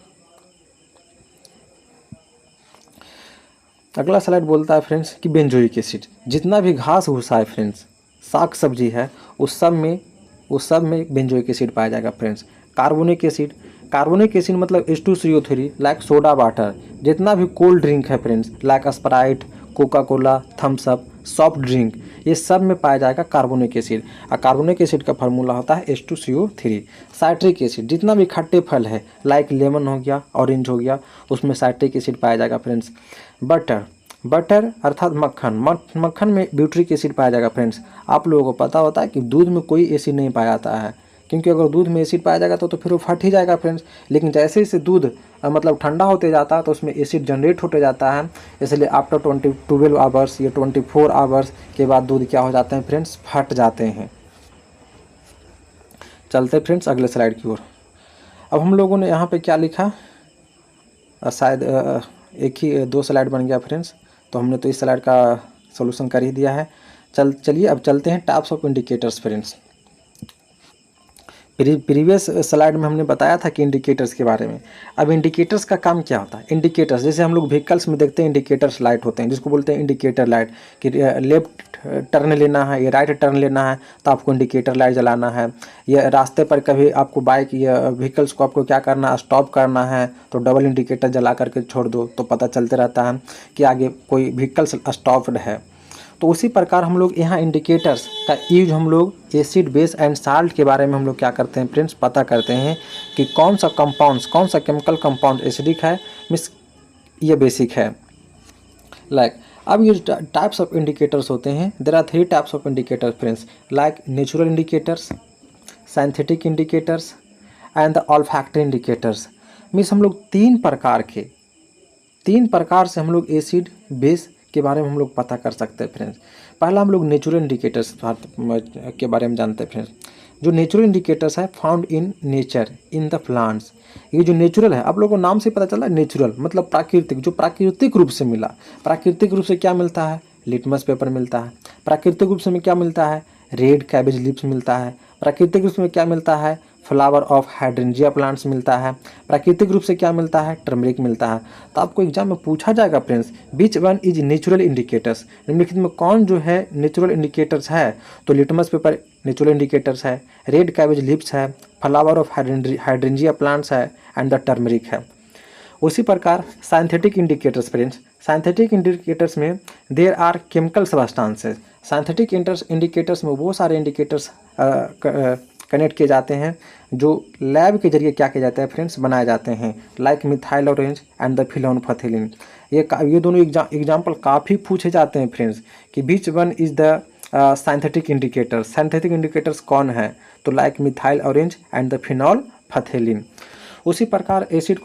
अगला स्लाइड बोलता है फ्रेंड्स कि बेंजोइक एसिड, जितना भी घास भूसा है फ्रेंड्स, साग सब्जी है, उस सब में बेंजोइक एसिड पाया जाएगा फ्रेंड्स। कार्बोनिक एसिड मतलब H2CO3 लाइक सोडा वाटर, जितना भी कोल्ड ड्रिंक है friends like Sprite, Coca Cola, Thums Up, soft drink, ये सब में पाया जाएगा कार्बोनिक एसिड। और कार्बोनिक एसिड का फार्मूला होता है H2CO3। साइट्रिक एसिड, जितना भी खट्टे फल है लाइक लेमन हो गया, ऑरेंज हो गया, उसमें साइट्रिक एसिड पाया जाएगा फ्रेंड्स। बटर अर्थात मक्खन में ब्यूट्रिक एसिड पाया जाएगा फ्रेंड्स। आप लोगों को पता होता है कि दूध में कोई एसिड नहीं पाया जाता है, क्योंकि अगर दूध में एसिड पाया जाएगा तो फिर वो फट ही जाएगा फ्रेंड्स। लेकिन जैसे जैसे दूध मतलब ठंडा होते जाता है तो उसमें एसिड जनरेट होते जाता है, इसलिए आफ्टर 12 आवर्स या 24 आवर्स के बाद दूध क्या हो जाते हैं फ्रेंड्स, फट जाते हैं। चलते फ्रेंड्स अगले स्लाइड की ओर। अब हम लोगों ने यहाँ पे क्या लिखा, शायद एक ही 2 स्लाइड बन गया फ्रेंड्स, तो हमने तो इस स्लाइड का सोल्यूशन कर ही दिया है। चलिए अब चलते हैं types of indicators friends. Previous slide में हमने बताया था कि इंडिकेटर्स के बारे में। अब इंडिकेटर्स का काम क्या होता है? इंडिकेटर्स जैसे हम लोग व्हीकल्स में देखते हैं इंडिकेटर्स लाइट होते हैं, जिसको बोलते हैं इंडिकेटर लाइट, कि लेफ्ट टर्न लेना है या राइट टर्न लेना है तो आपको इंडिकेटर लाइट जलाना है, या रास्ते पर कभी आपको बाइक या व्हीकल्स को आपको क्या करना है, स्टॉप करना है तो डबल इंडिकेटर जला करके छोड़ दो तो पता चलते रहता है कि आगे कोई व्हीकल्स स्टॉप्ड है। तो उसी प्रकार हम लोग यहाँ इंडिकेटर्स का यूज हम लोग एसिड, बेस एंड साल्ट के बारे में हम लोग क्या करते हैं फ्रेंड्स, पता करते हैं कि कौन सा कंपाउंड्स, कौन सा केमिकल कंपाउंड एसिडिक है, मीन्स ये बेसिक है। अब ये टाइप्स ऑफ इंडिकेटर्स होते हैं। There are 3 types of indicators friends, like natural indicators, synthetic indicators and the olfactory indicators. Means हम लोग तीन प्रकार से हम लोग एसिड, बेस के बारे में हम लोग पता कर सकते हैं फ्रेंड्स। पहला हम लोग नेचुरल इंडिकेटर्स के बारे में जानते हैं फ्रेंड्स। जो नेचुरल इंडिकेटर्स है found in nature, in the plants. ये जो नेचुरल है, आप लोगों को नाम से पता चला नेचुरल मतलब प्राकृतिक, जो प्राकृतिक रूप से मिला। प्राकृतिक रूप से क्या मिलता है? लिटमस पेपर मिलता है। प्राकृतिक रूप से में क्या मिलता है? रेड कैबेज लीव्स मिलता है। प्राकृतिक रूप में क्या मिलता है? फ्लावर ऑफ हाइड्रेंजिया प्लांट्स मिलता है। प्राकृतिक रूप से क्या मिलता है? टर्मरिक मिलता है। तो आपको एग्जाम में पूछा जाएगा friends, which one is natural indicators, निम्नलिखित में कौन जो है नेचुरल इंडिकेटर्स है? तो लिटमस पेपर नेचुरल इंडिकेटर्स है, रेड कैबेज लीव्स है, फ्लावर ऑफ हाइड्रेंजिया प्लांट्स है एंड द टर्मरिक है। उसी प्रकार synthetic indicators friends, synthetic indicators में there are chemical substances. Synthetic indicators में वो सारे इंडिकेटर्स कनेक्ट किए जाते हैं जो लैब के जरिए क्या किया जाता है फ्रेंड्स, बनाए जाते हैं, like methyl orange and the phenolphthalein. ये दोनों एग्जाम्पल काफ़ी पूछे जाते हैं फ्रेंड्स कि which one is the synthetic indicators. Synthetic indicators कौन है? तो like methyl orange and the phenolphthalein. उसी प्रकार एसिड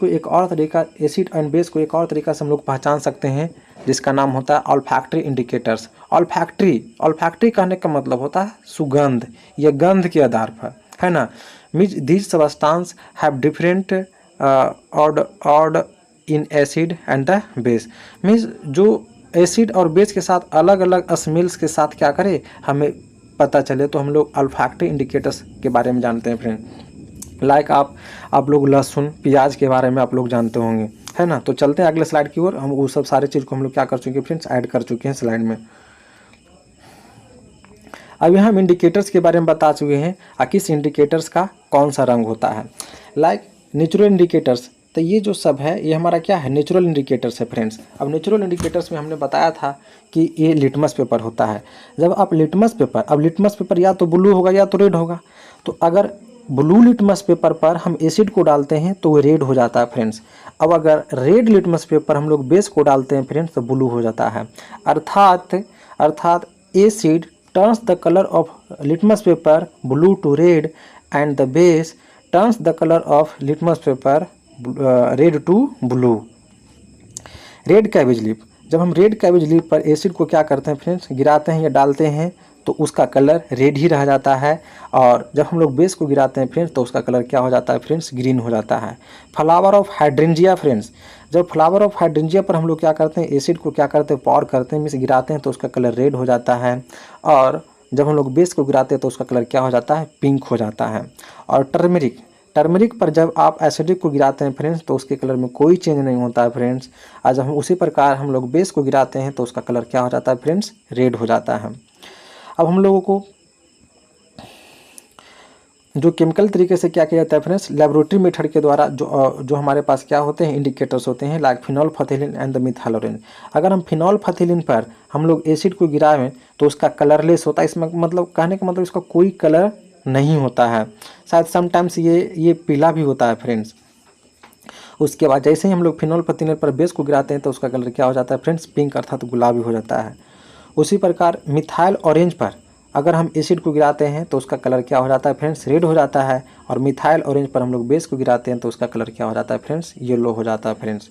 एंड बेस को एक और तरीका से हम लोग पहचान सकते हैं, जिसका नाम होता है ऑल्फैक्टरी इंडिकेटर्स। ऑल्फैक्टरी कहने का मतलब होता है सुगंध या गंध के आधार पर, है ना। Means these substance have different ऑर्ड in acid and the base. Means जो एसिड और बेस के साथ अलग अलग स्मेल्स के साथ क्या करें हमें पता चले, तो हम लोग ऑल्फैक्टरी इंडिकेटर्स के बारे में जानते हैं फ्रेंड। लाइक आप लोग लहसुन, प्याज के बारे में आप लोग जानते होंगे, है ना। तो चलते हैं अगले स्लाइड की ओर। हम वो सब सारे चीज़ को हम लोग क्या कर चुके हैं फ्रेंड्स, ऐड कर चुके हैं स्लाइड में। अब यहाँ हम इंडिकेटर्स के बारे में बता चुके हैं, किस इंडिकेटर्स का कौन सा रंग होता है। लाइक नेचुरल इंडिकेटर्स, तो ये जो सब है ये हमारा क्या है, नेचुरल इंडिकेटर्स है फ्रेंड्स। अब नेचुरल इंडिकेटर्स में हमने बताया था कि ये लिटमस पेपर होता है। जब आप लिटमस पेपर या तो ब्लू होगा या तो रेड होगा। तो अगर ब्लू लिटमस पेपर पर हम एसिड को डालते हैं तो वो रेड हो जाता है फ्रेंड्स। अब अगर रेड लिटमस पेपर हम लोग बेस को डालते हैं फ्रेंड्स तो ब्लू हो जाता है। अर्थात acid turns the colour of litmus paper blue to red and the base turns the colour of litmus paper red to blue. Red cabbage leaf, जब हम रेड कैबेज लीफ पर एसिड को क्या करते हैं फ्रेंड्स, गिराते हैं या डालते हैं तो उसका कलर रेड ही रह जाता है। और जब हम लोग बेस को गिराते हैं फ्रेंड्स तो उसका कलर क्या हो जाता है फ्रेंड्स, ग्रीन हो जाता है। फ्लावर ऑफ हाइड्रेंजिया फ्रेंड्स, जब फ्लावर ऑफ हाइड्रेंजिया पर हम लोग क्या करते हैं, एसिड को क्या करते हैं, पॉर करते हैं, मीन्स गिराते हैं तो उसका कलर रेड हो जाता है। और जब हम लोग बेस को गिराते हैं तो उसका कलर क्या हो जाता है, पिंक हो जाता है। और टर्मरिक पर जब आप एसिडिक को गिराते हैं फ्रेंड्स तो उसके कलर में कोई चेंज नहीं होता है फ्रेंड्स। आज हम उसी प्रकार हम लोग बेस को गिराते हैं तो उसका कलर क्या हो जाता है फ्रेंड्स, रेड हो जाता है। अब हम लोगों को जो केमिकल तरीके से क्या किया जाता है फ्रेंड्स, लेबोरेटरी मेथड के द्वारा जो हमारे पास क्या होते हैं, इंडिकेटर्स होते हैं, like phenolphthalein and the methyl orange. अगर हम फिनोल्फथेलिन पर हम लोग एसिड को गिराएं तो उसका कलरलेस होता है। इसमें मतलब कहने का मतलब इसका कोई कलर नहीं होता है, शायद समटाइम्स ये पीला भी होता है फ्रेंड्स। उसके बाद जैसे ही हम लोग फिनोल्फथेलिन पर बेस को गिराते हैं तो उसका कलर क्या हो जाता है फ्रेंड्स, पिंक अर्थात गुलाबी हो जाता है। उसी प्रकार मिथाइल ऑरेंज पर अगर हम एसिड को गिराते हैं तो उसका कलर क्या हो जाता है फ्रेंड्स, रेड हो जाता है। और मिथाइल ऑरेंज पर हम लोग बेस को गिराते हैं तो उसका कलर क्या हो जाता है फ्रेंड्स, येलो हो जाता है फ्रेंड्स।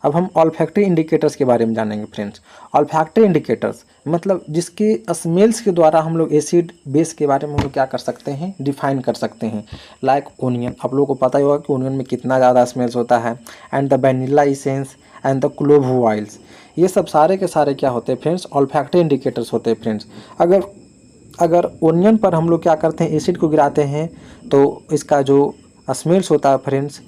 अब हम ऑल्फैक्टरी इंडिकेटर्स के बारे में जानेंगे फ्रेंड्स। ऑल्फैक्टरी इंडिकेटर्स मतलब जिसके स्मेल्स के द्वारा हम लोग एसिड बेस के बारे में हम लोग क्या कर सकते हैं, डिफाइन कर सकते हैं। लाइक ओनियन, आप लोगों को पता ही होगा कि ओनियन में कितना ज़्यादा स्मेल्स होता है। And the vanilla essence and the clove oils, ये सब सारे के सारे क्या होते हैं फ्रेंड्स, ऑल्फैक्टरी इंडिकेटर्स होते हैं फ्रेंड्स। अगर अगर ओनियन पर हम लोग क्या करते हैं, एसिड को गिराते हैं तो इसका जो स्मेल्स होता है फ्रेंड्स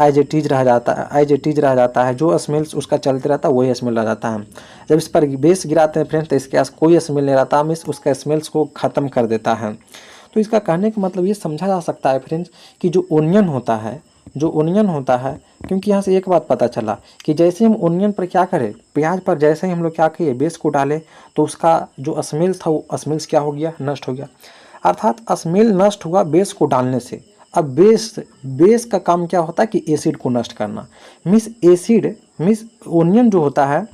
एज इट इज रह जाता है, एज इट इज रह जाता है। जो स्मेल्स उसका चलते रहता है वही स्मेल रह जाता है। जब इस पर बेस गिराते हैं फ्रेंड्स तो इसके पास कोई स्मेल नहीं रहता, मिस उसका स्मेल्स को ख़त्म कर देता है। तो इसका कहने का मतलब ये समझा जा सकता है फ्रेंड्स कि जो ओनियन होता है, जो ओनियन होता है, क्योंकि यहाँ से एक बात पता चला कि जैसे हम ओनियन पर क्या करें, प्याज पर जैसे ही हम लोग क्या किए बेस को डाले तो उसका जो स्मेल था वो स्मेल्स क्या हो गया, नष्ट हो गया। अर्थात स्मेल नष्ट हुआ बेस को डालने से। अब बेस का काम क्या होता है कि एसिड को नष्ट करना। मिस ओनियन जो होता है,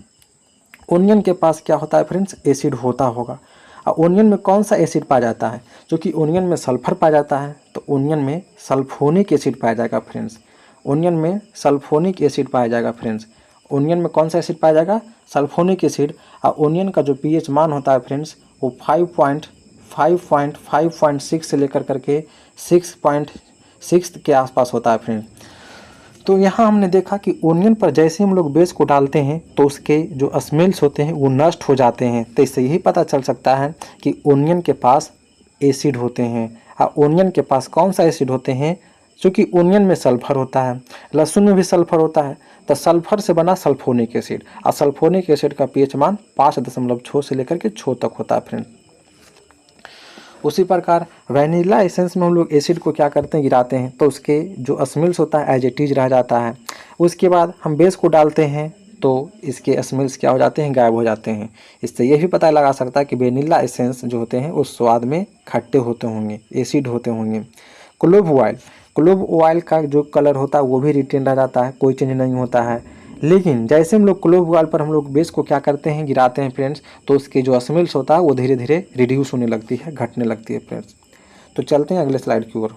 ओनियन के पास क्या होता है फ्रेंड्स, एसिड होता होगा। और ओनियन में कौन सा एसिड पाया जाता है, जो कि ओनियन में सल्फर पाया जाता है, तो ओनियन में सल्फोनिक एसिड पाया जाएगा फ्रेंड्स। ओनियन में सल्फोनिक एसिड पाया जाएगा फ्रेंड्स। ओनियन में कौन सा एसिड पाया जाएगा, सल्फोनिक एसिड। और ओनियन का जो पीएच मान होता है फ्रेंड्स वो 5.6 से लेकर करके 6.6 के आसपास होता है फ्रेंड्स। तो यहाँ हमने देखा कि ओनियन पर जैसे हम लोग बेस को डालते हैं तो उसके जो स्मेल्स होते हैं वो नष्ट हो जाते हैं। तो इससे यही पता चल सकता है कि ओनियन के पास एसिड होते हैं। और ओनियन के पास कौन सा एसिड होते हैं, क्योंकि ओनियन में सल्फर होता है, लहसुन में भी सल्फर होता है, तो सल्फर से बना सल्फोनिक एसिड। और सल्फोनिक एसिड का पीएच मान 5.6 से लेकर के 6 तक होता है फ्रेंड। उसी प्रकार वैनिला एसेंस में हम लोग एसिड को क्या करते हैं, गिराते हैं तो उसके जो स्मेल्स होता है एज इट इज रह जाता है। उसके बाद हम बेस को डालते हैं तो इसके स्मेल्स क्या हो जाते हैं, गायब हो जाते हैं। इससे यह भी पता लगा सकता है कि वैनिला एसेंस जो होते हैं उस स्वाद में खट्टे होते होंगे, एसिड होते होंगे। क्लोव ऑयल का जो कलर होता है वो भी रिटेन रह जाता है, कोई चेंज नहीं होता है। लेकिन जैसे हम लोग क्लोव ऑयल पर हम लोग बेस को क्या करते हैं, गिराते हैं फ्रेंड्स, तो उसके जो स्मेल्स होता है वो धीरे धीरे रिड्यूस होने लगती है, घटने लगती है फ्रेंड्स। तो चलते हैं अगले स्लाइड की ओर।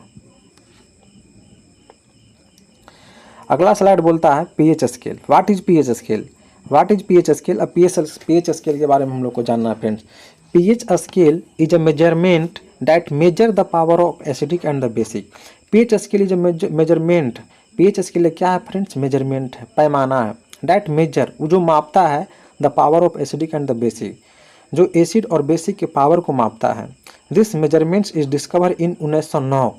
अगला स्लाइड बोलता है pH scale. What is pH scale, what is pH scale. अब पीएच स्केल के बारे में हम लोग को जानना है friends. PH scale is a measurement that measure the power of acidic and the basic. PH scale is a measurement, pH scale क्या है फ्रेंड्स, मेजरमेंट है, पैमाना है। दैट मेजर वो जो मापता है the power of acidic and the basic, जो एसिड और बेसिक के पावर को मापता है। This measurements is discover in 1909।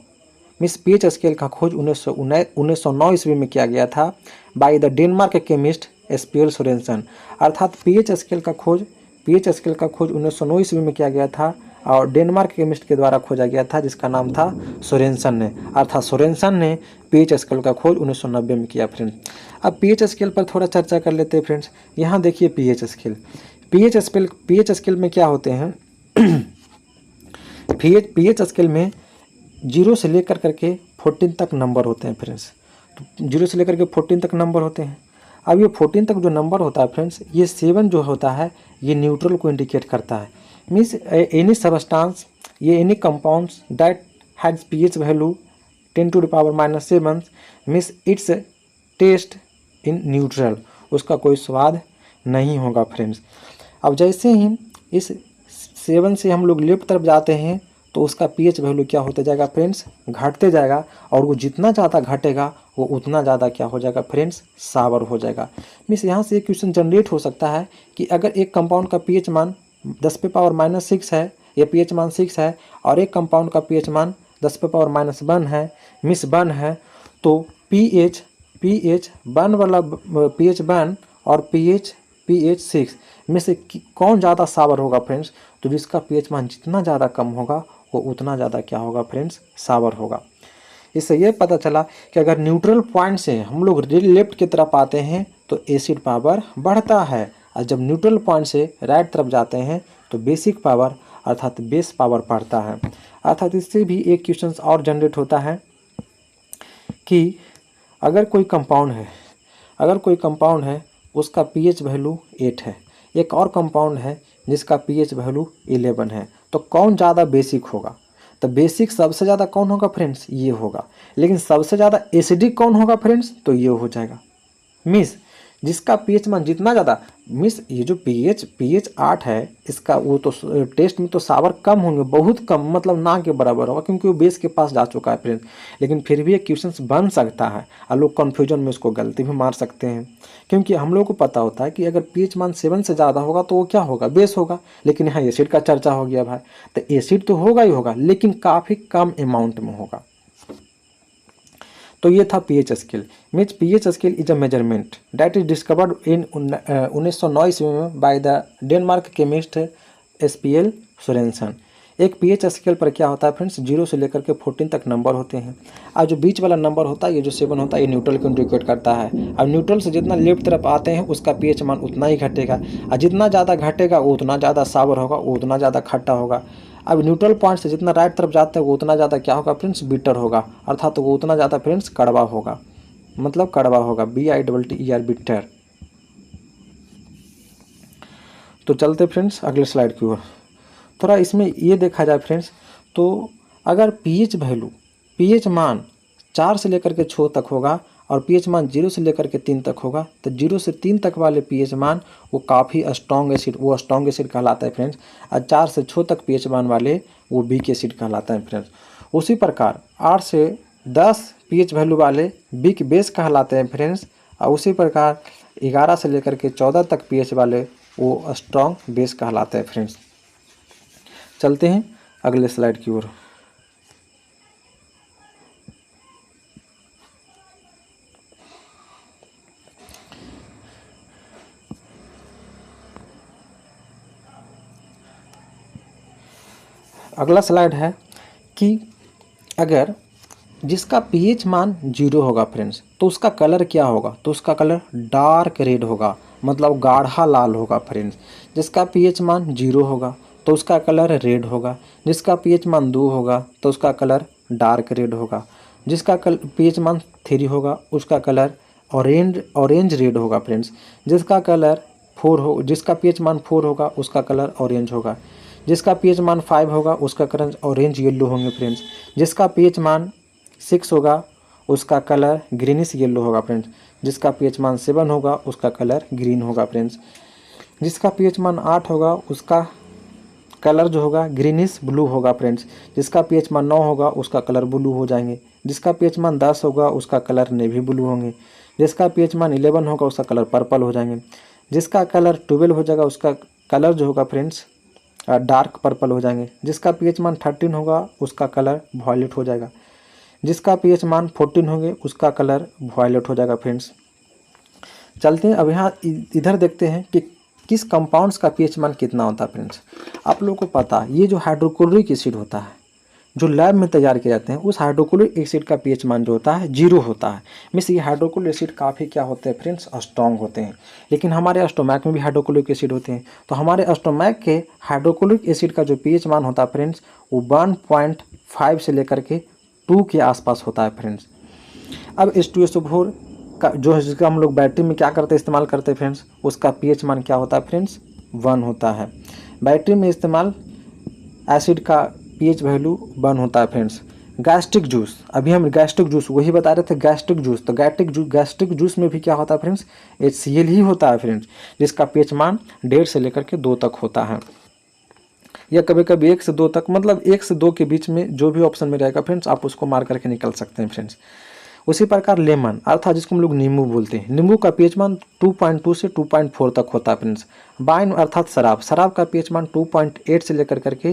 Miss pH scale का खोज 1909 ईस्वी में किया गया था by the Denmark chemist SPL Sorensen. अर्थात पीएच स्केल का खोज 1909 ईस्वी में किया गया था और डेनमार्क केमिस्ट के द्वारा खोजा गया था जिसका नाम था सोरेनसन ने। अर्थात सोरेनसन ने पीएच स्केल का खोज 1990 में किया फ्रेंड्स। अब पीएच स्केल पर थोड़ा चर्चा कर लेते हैं फ्रेंड्स। यहाँ देखिए पीएच स्केल, पीएच स्केल में क्या होते हैं पीएच स्केल में 0 से लेकर करके 14 तक नंबर होते हैं फ्रेंड्स। तो 0 से लेकर के 14 तक नंबर होते हैं। अब ये 14 तक जो नंबर होता है फ्रेंड्स, ये 7 जो होता है ये न्यूट्रल को इंडिकेट करता है। मीन्स एनी सबस्टांस, ये any compounds that has pH value 10⁻⁻7 means its taste in neutral, उसका कोई स्वाद नहीं होगा फ्रेंड्स। अब जैसे ही इस 7 से हम लोग लेफ्ट तरफ जाते हैं तो उसका पीएच वैल्यू क्या होता जाएगा फ्रेंड्स, घटते जाएगा। और वो जितना ज़्यादा घटेगा वो उतना ज़्यादा क्या हो जाएगा फ्रेंड्स, सावर हो जाएगा। मीन्स यहाँ से एक क्वेश्चन जनरेट हो सकता है कि अगर एक कंपाउंड का पीएच मान 10⁻⁻6 है, या पीएच मान 6 है, और एक कंपाउंड का पीएच मान 10⁻⁻1 है, मिस 1 है, तो पीएच 1 वाला पीएच 1 और पीएच 6 में से कौन ज़्यादा सावर होगा फ्रेंड्स, तो जिसका पीएच मान जितना ज़्यादा कम होगा वो उतना ज़्यादा क्या होगा फ्रेंड्स, सावर होगा। इससे ये पता चला कि अगर न्यूट्रल पॉइंट से हम लोग लेफ्ट की तरफ आते हैं तो एसिड पावर बढ़ता है, और जब न्यूट्रल पॉइंट से राइट तरफ जाते हैं तो बेसिक पावर अर्थात बेस पावर बढ़ता है। अर्थात इससे भी एक क्वेश्चन और जनरेट होता है कि अगर कोई कंपाउंड है उसका पीएच वैल्यू 8 है, एक और कंपाउंड है जिसका पीएच वैल्यू 11 है, तो कौन ज़्यादा बेसिक होगा, तो बेसिक सबसे ज़्यादा कौन होगा फ्रेंड्स, ये होगा। लेकिन सबसे ज़्यादा एसिडिक कौन होगा फ्रेंड्स, तो ये हो जाएगा। मिस जिसका पीएच मान जितना ज़्यादा, मिस ये जो पीएच 8 है इसका, वो तो टेस्ट में तो सावर कम होंगे, बहुत कम, मतलब ना के बराबर होगा, क्योंकि वो बेस के पास जा चुका है फ्रेंड्स। लेकिन फिर भी ये क्वेश्चन बन सकता है और लोग कन्फ्यूजन में उसको गलती भी मार सकते हैं, क्योंकि हम लोग को पता होता है कि अगर पीएच मान 7 से ज़्यादा होगा तो वो क्या होगा, बेस होगा। लेकिन यहाँ एसिड का चर्चा हो गया भाई, तो एसिड तो होगा ही होगा, लेकिन काफ़ी कम अमाउंट में होगा। तो ये था pH scale. Means pH scale is a measurement that is discovered in 1909 ईस्वी में by the Denmark chemist SPL Sorensen. एक पीएच स्केल पर क्या होता है फ्रेंड्स, 0 से लेकर के 14 तक नंबर होते हैं, और जो बीच वाला नंबर होता है, ये जो 7 होता है, ये न्यूट्रल को इंडिकेट करता है। अब न्यूट्रल से जितना लेफ्ट तरफ आते हैं उसका पीएच मान उतना ही घटेगा, और जितना ज़्यादा घटेगा वो उतना ज़्यादा सावर होगा, वो उतना ज़्यादा खट्टा होगा। अब न्यूट्रल पॉइंट से जितना राइट तरफ जाता है वो उतना ज़्यादा क्या होगा फ्रेंड्स, बिटर होगा, अर्थात वो उतना ज़्यादा फ्रेंड्स कड़वा होगा, मतलब कड़वा होगा, BITTER बिटर। तो चलते फ्रेंड्स अगले स्लाइड की ओर। थोड़ा इसमें ये देखा जाए फ्रेंड्स, तो अगर पीएच मान 4 से लेकर के 6 तक होगा और पीएच मान 0 से लेकर के 3 तक होगा, तो 0 से 3 तक वाले पीएच मान वो काफ़ी स्ट्रॉन्ग एसिड, वो स्ट्रॉन्ग एसिड कहलाता है फ्रेंड्स, और 4 से 6 तक पीएच मान वाले वो वीक एसिड कहलाता है फ्रेंड्स। उसी प्रकार 8 से 10 पीएच वैल्यू वाले वीक बेस कहलाते हैं फ्रेंड्स, और उसी प्रकार 11 से लेकर के 14 तक पीएच वाले वो स्ट्रॉन्ग बेस कहलाते हैं फ्रेंड्स। चलते हैं अगले स्लाइड की ओर। अगला स्लाइड है कि अगर जिसका पीएच मान 0 होगा फ्रेंड्स, तो उसका कलर क्या होगा, तो उसका कलर डार्क रेड होगा, मतलब गाढ़ा लाल होगा फ्रेंड्स। जिसका पीएच मान 0 होगा तो उसका कलर रेड होगा, जिसका पीएच मान 2 होगा तो उसका कलर डार्क रेड होगा, जिसका पीएच मान 3 होगा उसका कलर ऑरेंज रेड होगा फ्रेंड्स, जिसका कलर 4 हो जिसका पीएच मान 4 होगा उसका कलर ऑरेंज होगा, जिसका पीएच मान 5 होगा उसका कलर ऑरेंज येलो होंगे फ्रेंड्स, जिसका पीएच मान 6 होगा उसका कलर ग्रीनिश येलो होगा फ्रेंड्स, जिसका पीएच मान 7 होगा उसका कलर ग्रीन होगा फ्रेंड्स, जिसका पीएच मान 8 होगा उसका कलर जो होगा ग्रीनिश ब्लू होगा फ्रेंड्स, जिसका पीएच मान 9 होगा उसका कलर ब्लू हो जाएंगे, जिसका पीएच मान 10 होगा उसका कलर नेवी ब्लू होंगे, जिसका पीएच मान 11 होगा उसका कलर पर्पल हो जाएंगे, जिसका कलर 12 हो जाएगा उसका कलर जो होगा फ्रेंड्स डार्क पर्पल हो जाएंगे, जिसका पीएच मान 13 होगा उसका कलर वॉयलेट हो जाएगा, जिसका पीएच मान 14 होंगे उसका कलर वॉयलेट हो जाएगा फ्रेंड्स। चलते हैं अब यहाँ इधर देखते हैं कि किस कंपाउंड्स का पीएच मान कितना होता है फ्रेंड्स। आप लोगों को पता है ये जो हाइड्रोक्लोरिक एसिड होता है जो लैब में तैयार किए जाते हैं, उस हाइड्रोक्लोरिक एसिड का पीएच मान जो होता है 0 होता है। मीन्स ये हाइड्रोक्लोरिक एसिड काफ़ी क्या होते हैं फ्रेंड्स, स्ट्रॉन्ग होते हैं। लेकिन हमारे स्टोमैक में भी हाइड्रोक्लोरिक एसिड होते हैं, तो हमारे स्टोमैक के हाइड्रोक्लोरिक एसिड का जो पीएच मान होता है फ्रेंड्स वो 1.5 से लेकर के 2 के आसपास होता है फ्रेंड्स। अब H2SO4 का जो जिसका हम लोग बैटरी में क्या करते हैं, इस्तेमाल करते हैं फ्रेंड्स, उसका पीएच मान क्या होता है फ्रेंड्स, 1 होता है। बैटरी में इस्तेमाल एसिड का पीएच वैल्यू 1 होता है फ्रेंड्स। गैस्ट्रिक जूस, अभी हम गैस्ट्रिक जूस वही बता रहे थे, गैस्ट्रिक जूस, तो गैस्ट्रिक जूस में भी क्या होता है फ्रेंड्स, HCl ही होता है फ्रेंड्स, जिसका पीएच मान 1.5 से लेकर के 2 तक होता है, या कभी कभी 1 से 2 तक, मतलब 1 से 2 के बीच में जो भी ऑप्शन में रहेगा फ्रेंड्स आप उसको मार करके निकल सकते हैं फ्रेंड्स। उसी प्रकार लेमन अर्थात जिसको हम लोग नींबू बोलते हैं, नींबू का पीएच मान 2.2 से 2.4 तक होता है फ्रेंड्स। वाइन अर्थात शराब का पीएच मान 2.8 से लेकर करके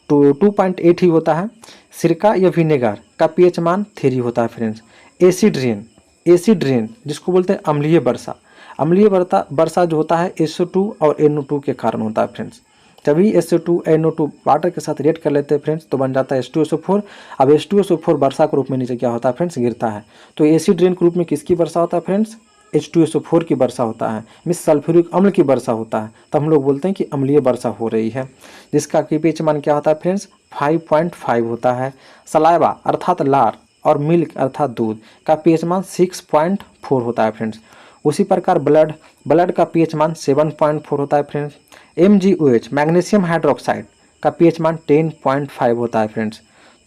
2.8 ही होता है। सिरका या विनेगर का पीएच मान 3 होता है फ्रेंड्स। एसिड रेन जिसको बोलते हैं अम्लीय वर्षा जो होता है SO2 और NO2 के कारण होता है फ्रेंड्स। तभी SO2 NO2 वाटर के साथ रिएक्ट कर लेते हैं फ्रेंड्स, तो बन जाता है H2SO4। अब H2SO4 वर्षा के रूप में नीचे क्या होता है फ्रेंड्स, गिरता है। तो एसिड रेन के रूप में किसकी वर्षा होता है फ्रेंड्स, H2SO4 की वर्षा होता है, मिस सल्फ्यूरिक अम्ल की वर्षा होता है, तो हम लोग बोलते हैं कि अम्लीय वर्षा हो रही है, जिसका पीएच मान क्या होता है फ्रेंड्स, 5.5 होता है। सलाइवा अर्थात लार और मिल्क अर्थात दूध का पीएच मान 6.4 होता है फ्रेंड्स। उसी प्रकार ब्लड का पीएच मान 7.4 होता है फ्रेंड्स। MgOH मैग्नीशियम हाइड्रोक्साइड का पीएच मान 10.5 होता है फ्रेंड्स।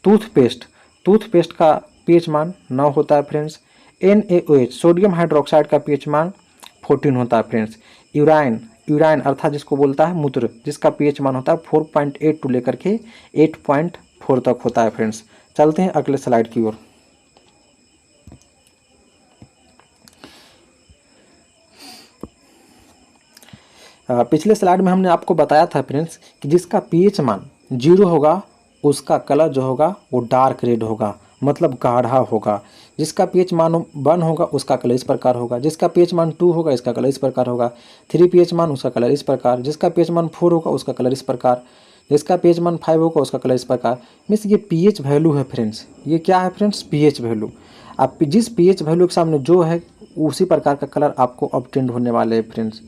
टूथपेस्ट का पीएच मान 9 होता है फ्रेंड्स। NaOH सोडियम हाइड्रोक्साइड का पीएच मान 14 होता है फ्रेंड्स। यूराइन, यूराइन अर्थात जिसको बोलता है मूत्र, जिसका pH मान होता है 4.8 टू लेकर के 8.4 तक होता है फ्रेंड्स। चलते हैं अगले स्लाइड की ओर। पिछले स्लाइड में हमने आपको बताया था फ्रेंड्स कि जिसका pH मान 0 होगा उसका कलर जो होगा वो डार्क रेड होगा, मतलब गाढ़ा होगा। जिसका pH मान 1 होगा उसका कलर इस प्रकार होगा, जिसका pH मान 2 होगा इसका कलर इस प्रकार होगा, 3 pH मान उसका कलर इस प्रकार, जिसका pH मान 4 होगा उसका कलर इस प्रकार, जिसका pH मान 5 होगा उसका कलर इस प्रकार। मीन्स ये pH वैल्यू है फ्रेंड्स। ये क्या है फ्रेंड्स? pH value. आप जिस pH वैल्यू के सामने जो है उसी प्रकार का कलर आपको ऑब्टेन्ड होने वाले हैं फ्रेंड्स।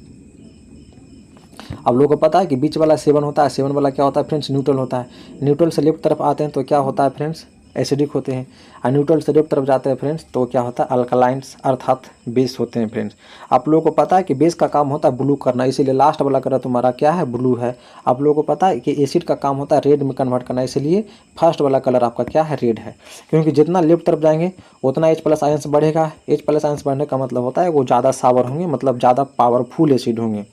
आप लोगों को पता है कि बीच वाला 7 होता है, 7 वाला क्या होता है फ्रेंड्स? न्यूट्रल होता है। न्यूट्रल से लेफ्ट तरफ आते हैं तो क्या होता है फ्रेंड्स? एसिडिक होते हैं। और न्यूट्रल से लेफ्ट तरफ जाते हैं फ्रेंड्स तो क्या होता है? अल्कलाइंस अर्थात बेस होते हैं फ्रेंड्स। आप लोगों को पता है कि बेस का काम होता है ब्लू करना, इसीलिए लास्ट वाला कलर तुम्हारा क्या है? ब्लू है। आप लोगों को पता है कि एसिड का काम होता है रेड में कन्वर्ट करना, इसलिए फर्स्ट वाला कलर आपका क्या है? रेड है। क्योंकि जितना लेफ्ट तरफ जाएंगे उतना H+ आयंस बढ़ेगा। H+ आयंस बढ़ने का मतलब होता है वो ज़्यादा सावर होंगे, मतलब ज़्यादा पावरफुल एसिड होंगे।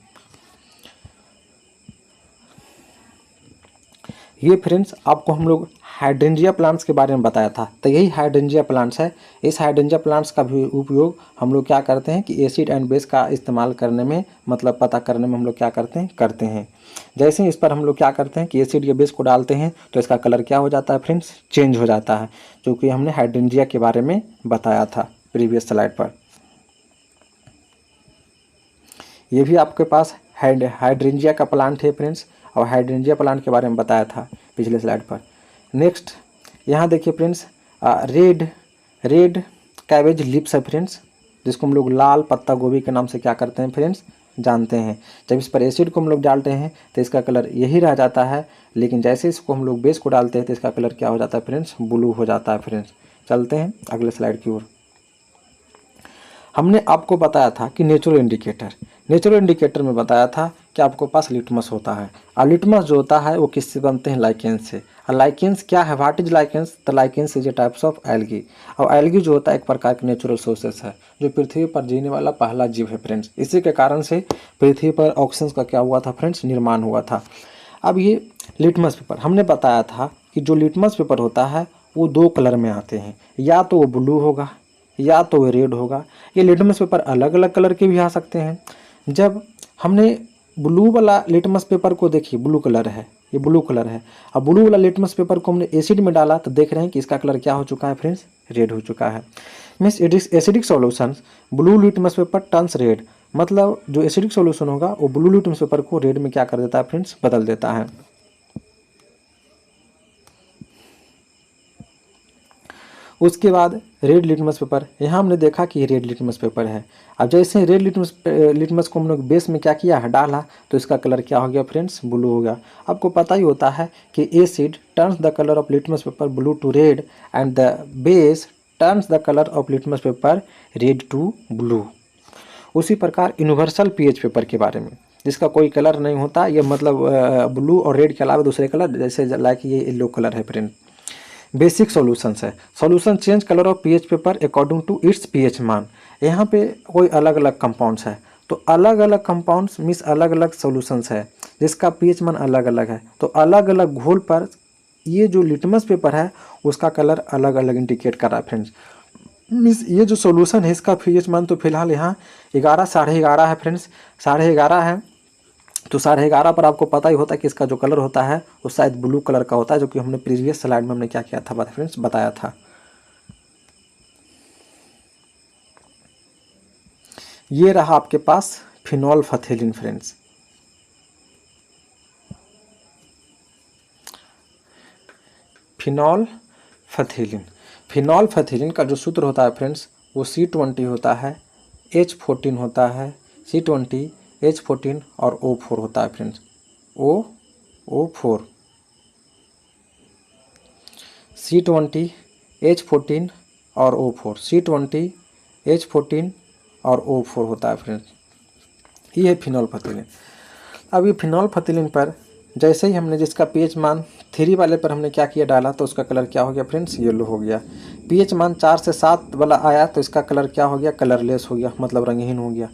ये फ्रेंड्स आपको हम लोग हाइड्रेंजिया प्लांट्स के बारे में बताया था, तो यही हाइड्रेंजिया प्लांट्स है। इस हाइड्रेंजिया प्लांट्स का भी उपयोग हम लोग क्या करते हैं कि एसिड एंड बेस का इस्तेमाल करने में, मतलब पता करने में हम लोग क्या करते हैं। जैसे ही इस पर हम लोग क्या करते हैं कि एसिड या बेस को डालते हैं तो इसका कलर क्या हो जाता है फ्रेंड्स? चेंज हो जाता है, जो कि हमने हाइड्रेंजिया के बारे में बताया था प्रीवियस स्लाइड पर। ये भी आपके पास हाइड्रेंजिया का प्लांट है फ्रेंड्स, और हाइड्रेंजिया प्लांट के बारे में बताया था पिछले स्लाइड पर। नेक्स्ट यहाँ देखिए फ्रेंड्स, रेड कैबेज लिप्स है फ्रेंड्स, जिसको हम लोग लाल पत्ता गोभी के नाम से क्या करते हैं फ्रेंड्स? जानते हैं। जब इस पर एसिड को हम लोग डालते हैं तो इसका कलर यही रह जाता है, लेकिन जैसे इसको हम लोग बेस को डालते हैं तो इसका कलर क्या हो जाता है फ्रेंड्स? ब्लू हो जाता है फ्रेंड्स। चलते हैं अगले स्लाइड की ओर। हमने आपको बताया था कि नेचुरल इंडिकेटर में बताया था कि आपको पास लिटमस होता है, और लिटमस जो होता है वो किससे बनते हैं? लाइकेंस से। और लाइकेंस क्या है? What is lichens? The lichens is a types of algae. और एल्गी जो होता है एक प्रकार के नेचुरल सोर्सेस है, जो पृथ्वी पर जीने वाला पहला जीव है फ्रेंड्स। इसी के कारण से पृथ्वी पर ऑक्सीजन का क्या हुआ था फ्रेंड्स? निर्माण हुआ था। अब ये लिटमस पेपर हमने बताया था कि जो लिटमस पेपर होता है वो 2 कलर में आते हैं, या तो वो ब्लू होगा या तो वो रेड होगा। ये लिटमस पेपर अलग अलग कलर के भी आ सकते हैं। जब हमने ब्लू वाला लिटमस पेपर को देखिए, ब्लू कलर है, ये ब्लू कलर है। अब ब्लू वाला लिटमस पेपर को हमने एसिड में डाला तो देख रहे हैं कि इसका कलर क्या हो चुका है फ्रेंड्स? रेड हो चुका है। Means acidic solutions blue litmus paper turns red, मतलब जो एसिडिक सॉल्यूशन होगा वो ब्लू लिटमस पेपर को रेड में क्या कर देता है फ्रेंड्स? बदल देता है। उसके बाद रेड लिटमस पेपर, यहाँ हमने देखा कि ये रेड लिटमस पेपर है। अब जैसे रेड लिटमस को हम लोग बेस में क्या किया है? डाला, तो इसका कलर क्या हो गया फ्रेंड्स? ब्लू हो गया। आपको पता ही होता है कि acid turns the colour of litmus paper blue to red and the base turns the colour of litmus paper red to blue. उसी प्रकार यूनिवर्सल पीएच पेपर के बारे में, जिसका कोई कलर नहीं होता, ये मतलब ब्लू और रेड के अलावा दूसरे कलर, जैसे लाइक ये येलो कलर है फ्रेंड। बेसिक सॉल्यूशंस है। Solution change colour of pH paper according to its pH मान। यहाँ पे कोई अलग अलग कंपाउंड्स है, तो अलग अलग कंपाउंड्स मीन्स अलग अलग सॉल्यूशंस है जिसका पीएच मान अलग अलग है। तो अलग अलग घोल पर ये जो लिटमस पेपर है उसका कलर अलग अलग इंडिकेट कर रहा है फ्रेंड्स। मीन्स ये जो सॉल्यूशन है इसका पीएच मान तो फिलहाल यहाँ 11, 11.5 है फ्रेंड्स, 11.5 है। तो 11.5 पर आपको पता ही होता है कि इसका जो कलर होता है वो शायद ब्लू कलर का होता है, जो कि हमने प्रीवियस स्लाइड में हमने क्या किया था फ्रेंड्स? बताया था। ये रहा आपके पास फिनोल्फथेलिन फ्रेंड्स। फिनोल्फथेलिन का जो सूत्र होता है फ्रेंड्स वो C20 होता है, H14 होता है, C20 H14 और O4 होता है फ्रेंड्स। O4 C20 H14 और O4, C20 H14 और O4 होता है फ्रेंड्स। ये है फिनोल्फथेलिन। अब ये फिनोल्फथेलिन पर जैसे ही हमने जिसका पीएच मान 3 वाले पर हमने क्या किया? डाला, तो उसका कलर क्या हो गया फ्रेंड्स? येलो हो गया। पीएच मान 4 से 7 वाला आया तो इसका कलर क्या हो गया? कलरलेस हो गया, मतलब रंगहीन हो गया।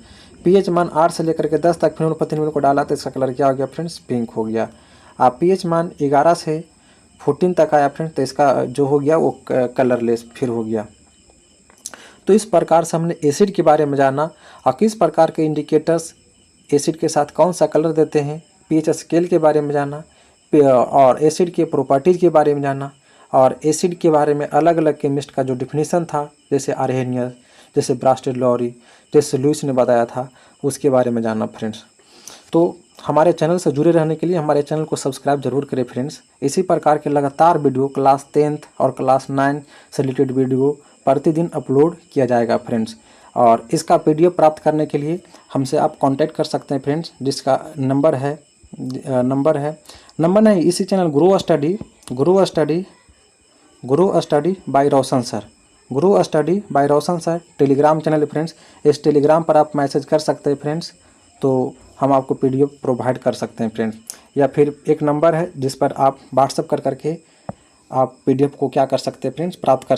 पीएच मान 8 से लेकर के 10 तक फिनोल पथिनिल को डाला तो इसका कलर क्या हो गया फ्रेंड्स, पिंक हो गया। आप पीएच मान 11 से 14 तक आया फ्रेंड्स तो इसका जो हो गया वो कलरलेस फिर हो गया। तो इस प्रकार से हमने एसिड के बारे में जाना और किस प्रकार के इंडिकेटर्स एसिड के साथ कौन सा कलर देते हैं, पीएच स्केल के बारे में जाना और एसिड के प्रॉपर्टीज़ के बारे में जाना और एसिड के बारे में अलग अलग केमिस्ट का जो डिफिनीसन था, जैसे आर्हेनियस, जैसे ब्रास्टेड-लॉरी, जैसे लुईस ने बताया था, उसके बारे में जाना फ्रेंड्स। तो हमारे चैनल से जुड़े रहने के लिए हमारे चैनल को सब्सक्राइब जरूर करें फ्रेंड्स। इसी प्रकार के लगातार वीडियो क्लास 10th और क्लास 9 से रिलेटेड वीडियो प्रतिदिन अपलोड किया जाएगा फ्रेंड्स। और इसका पीडीएफ प्राप्त करने के लिए हमसे आप कांटेक्ट कर सकते हैं फ्रेंड्स, जिसका नंबर नहीं, इसी चैनल ग्रो स्टडी बाय रोशन सर, ग्रो स्टडी बाय रोशन सर टेलीग्राम चैनल है फ्रेंड्स। इस टेलीग्राम पर आप मैसेज कर सकते हैं फ्रेंड्स, तो हम आपको पीडीएफ प्रोवाइड कर सकते हैं फ्रेंड्स। या फिर एक नंबर है जिस पर आप व्हाट्सअप कर करके आप पीडीएफ को क्या कर सकते हैं फ्रेंड्स, प्राप्त कर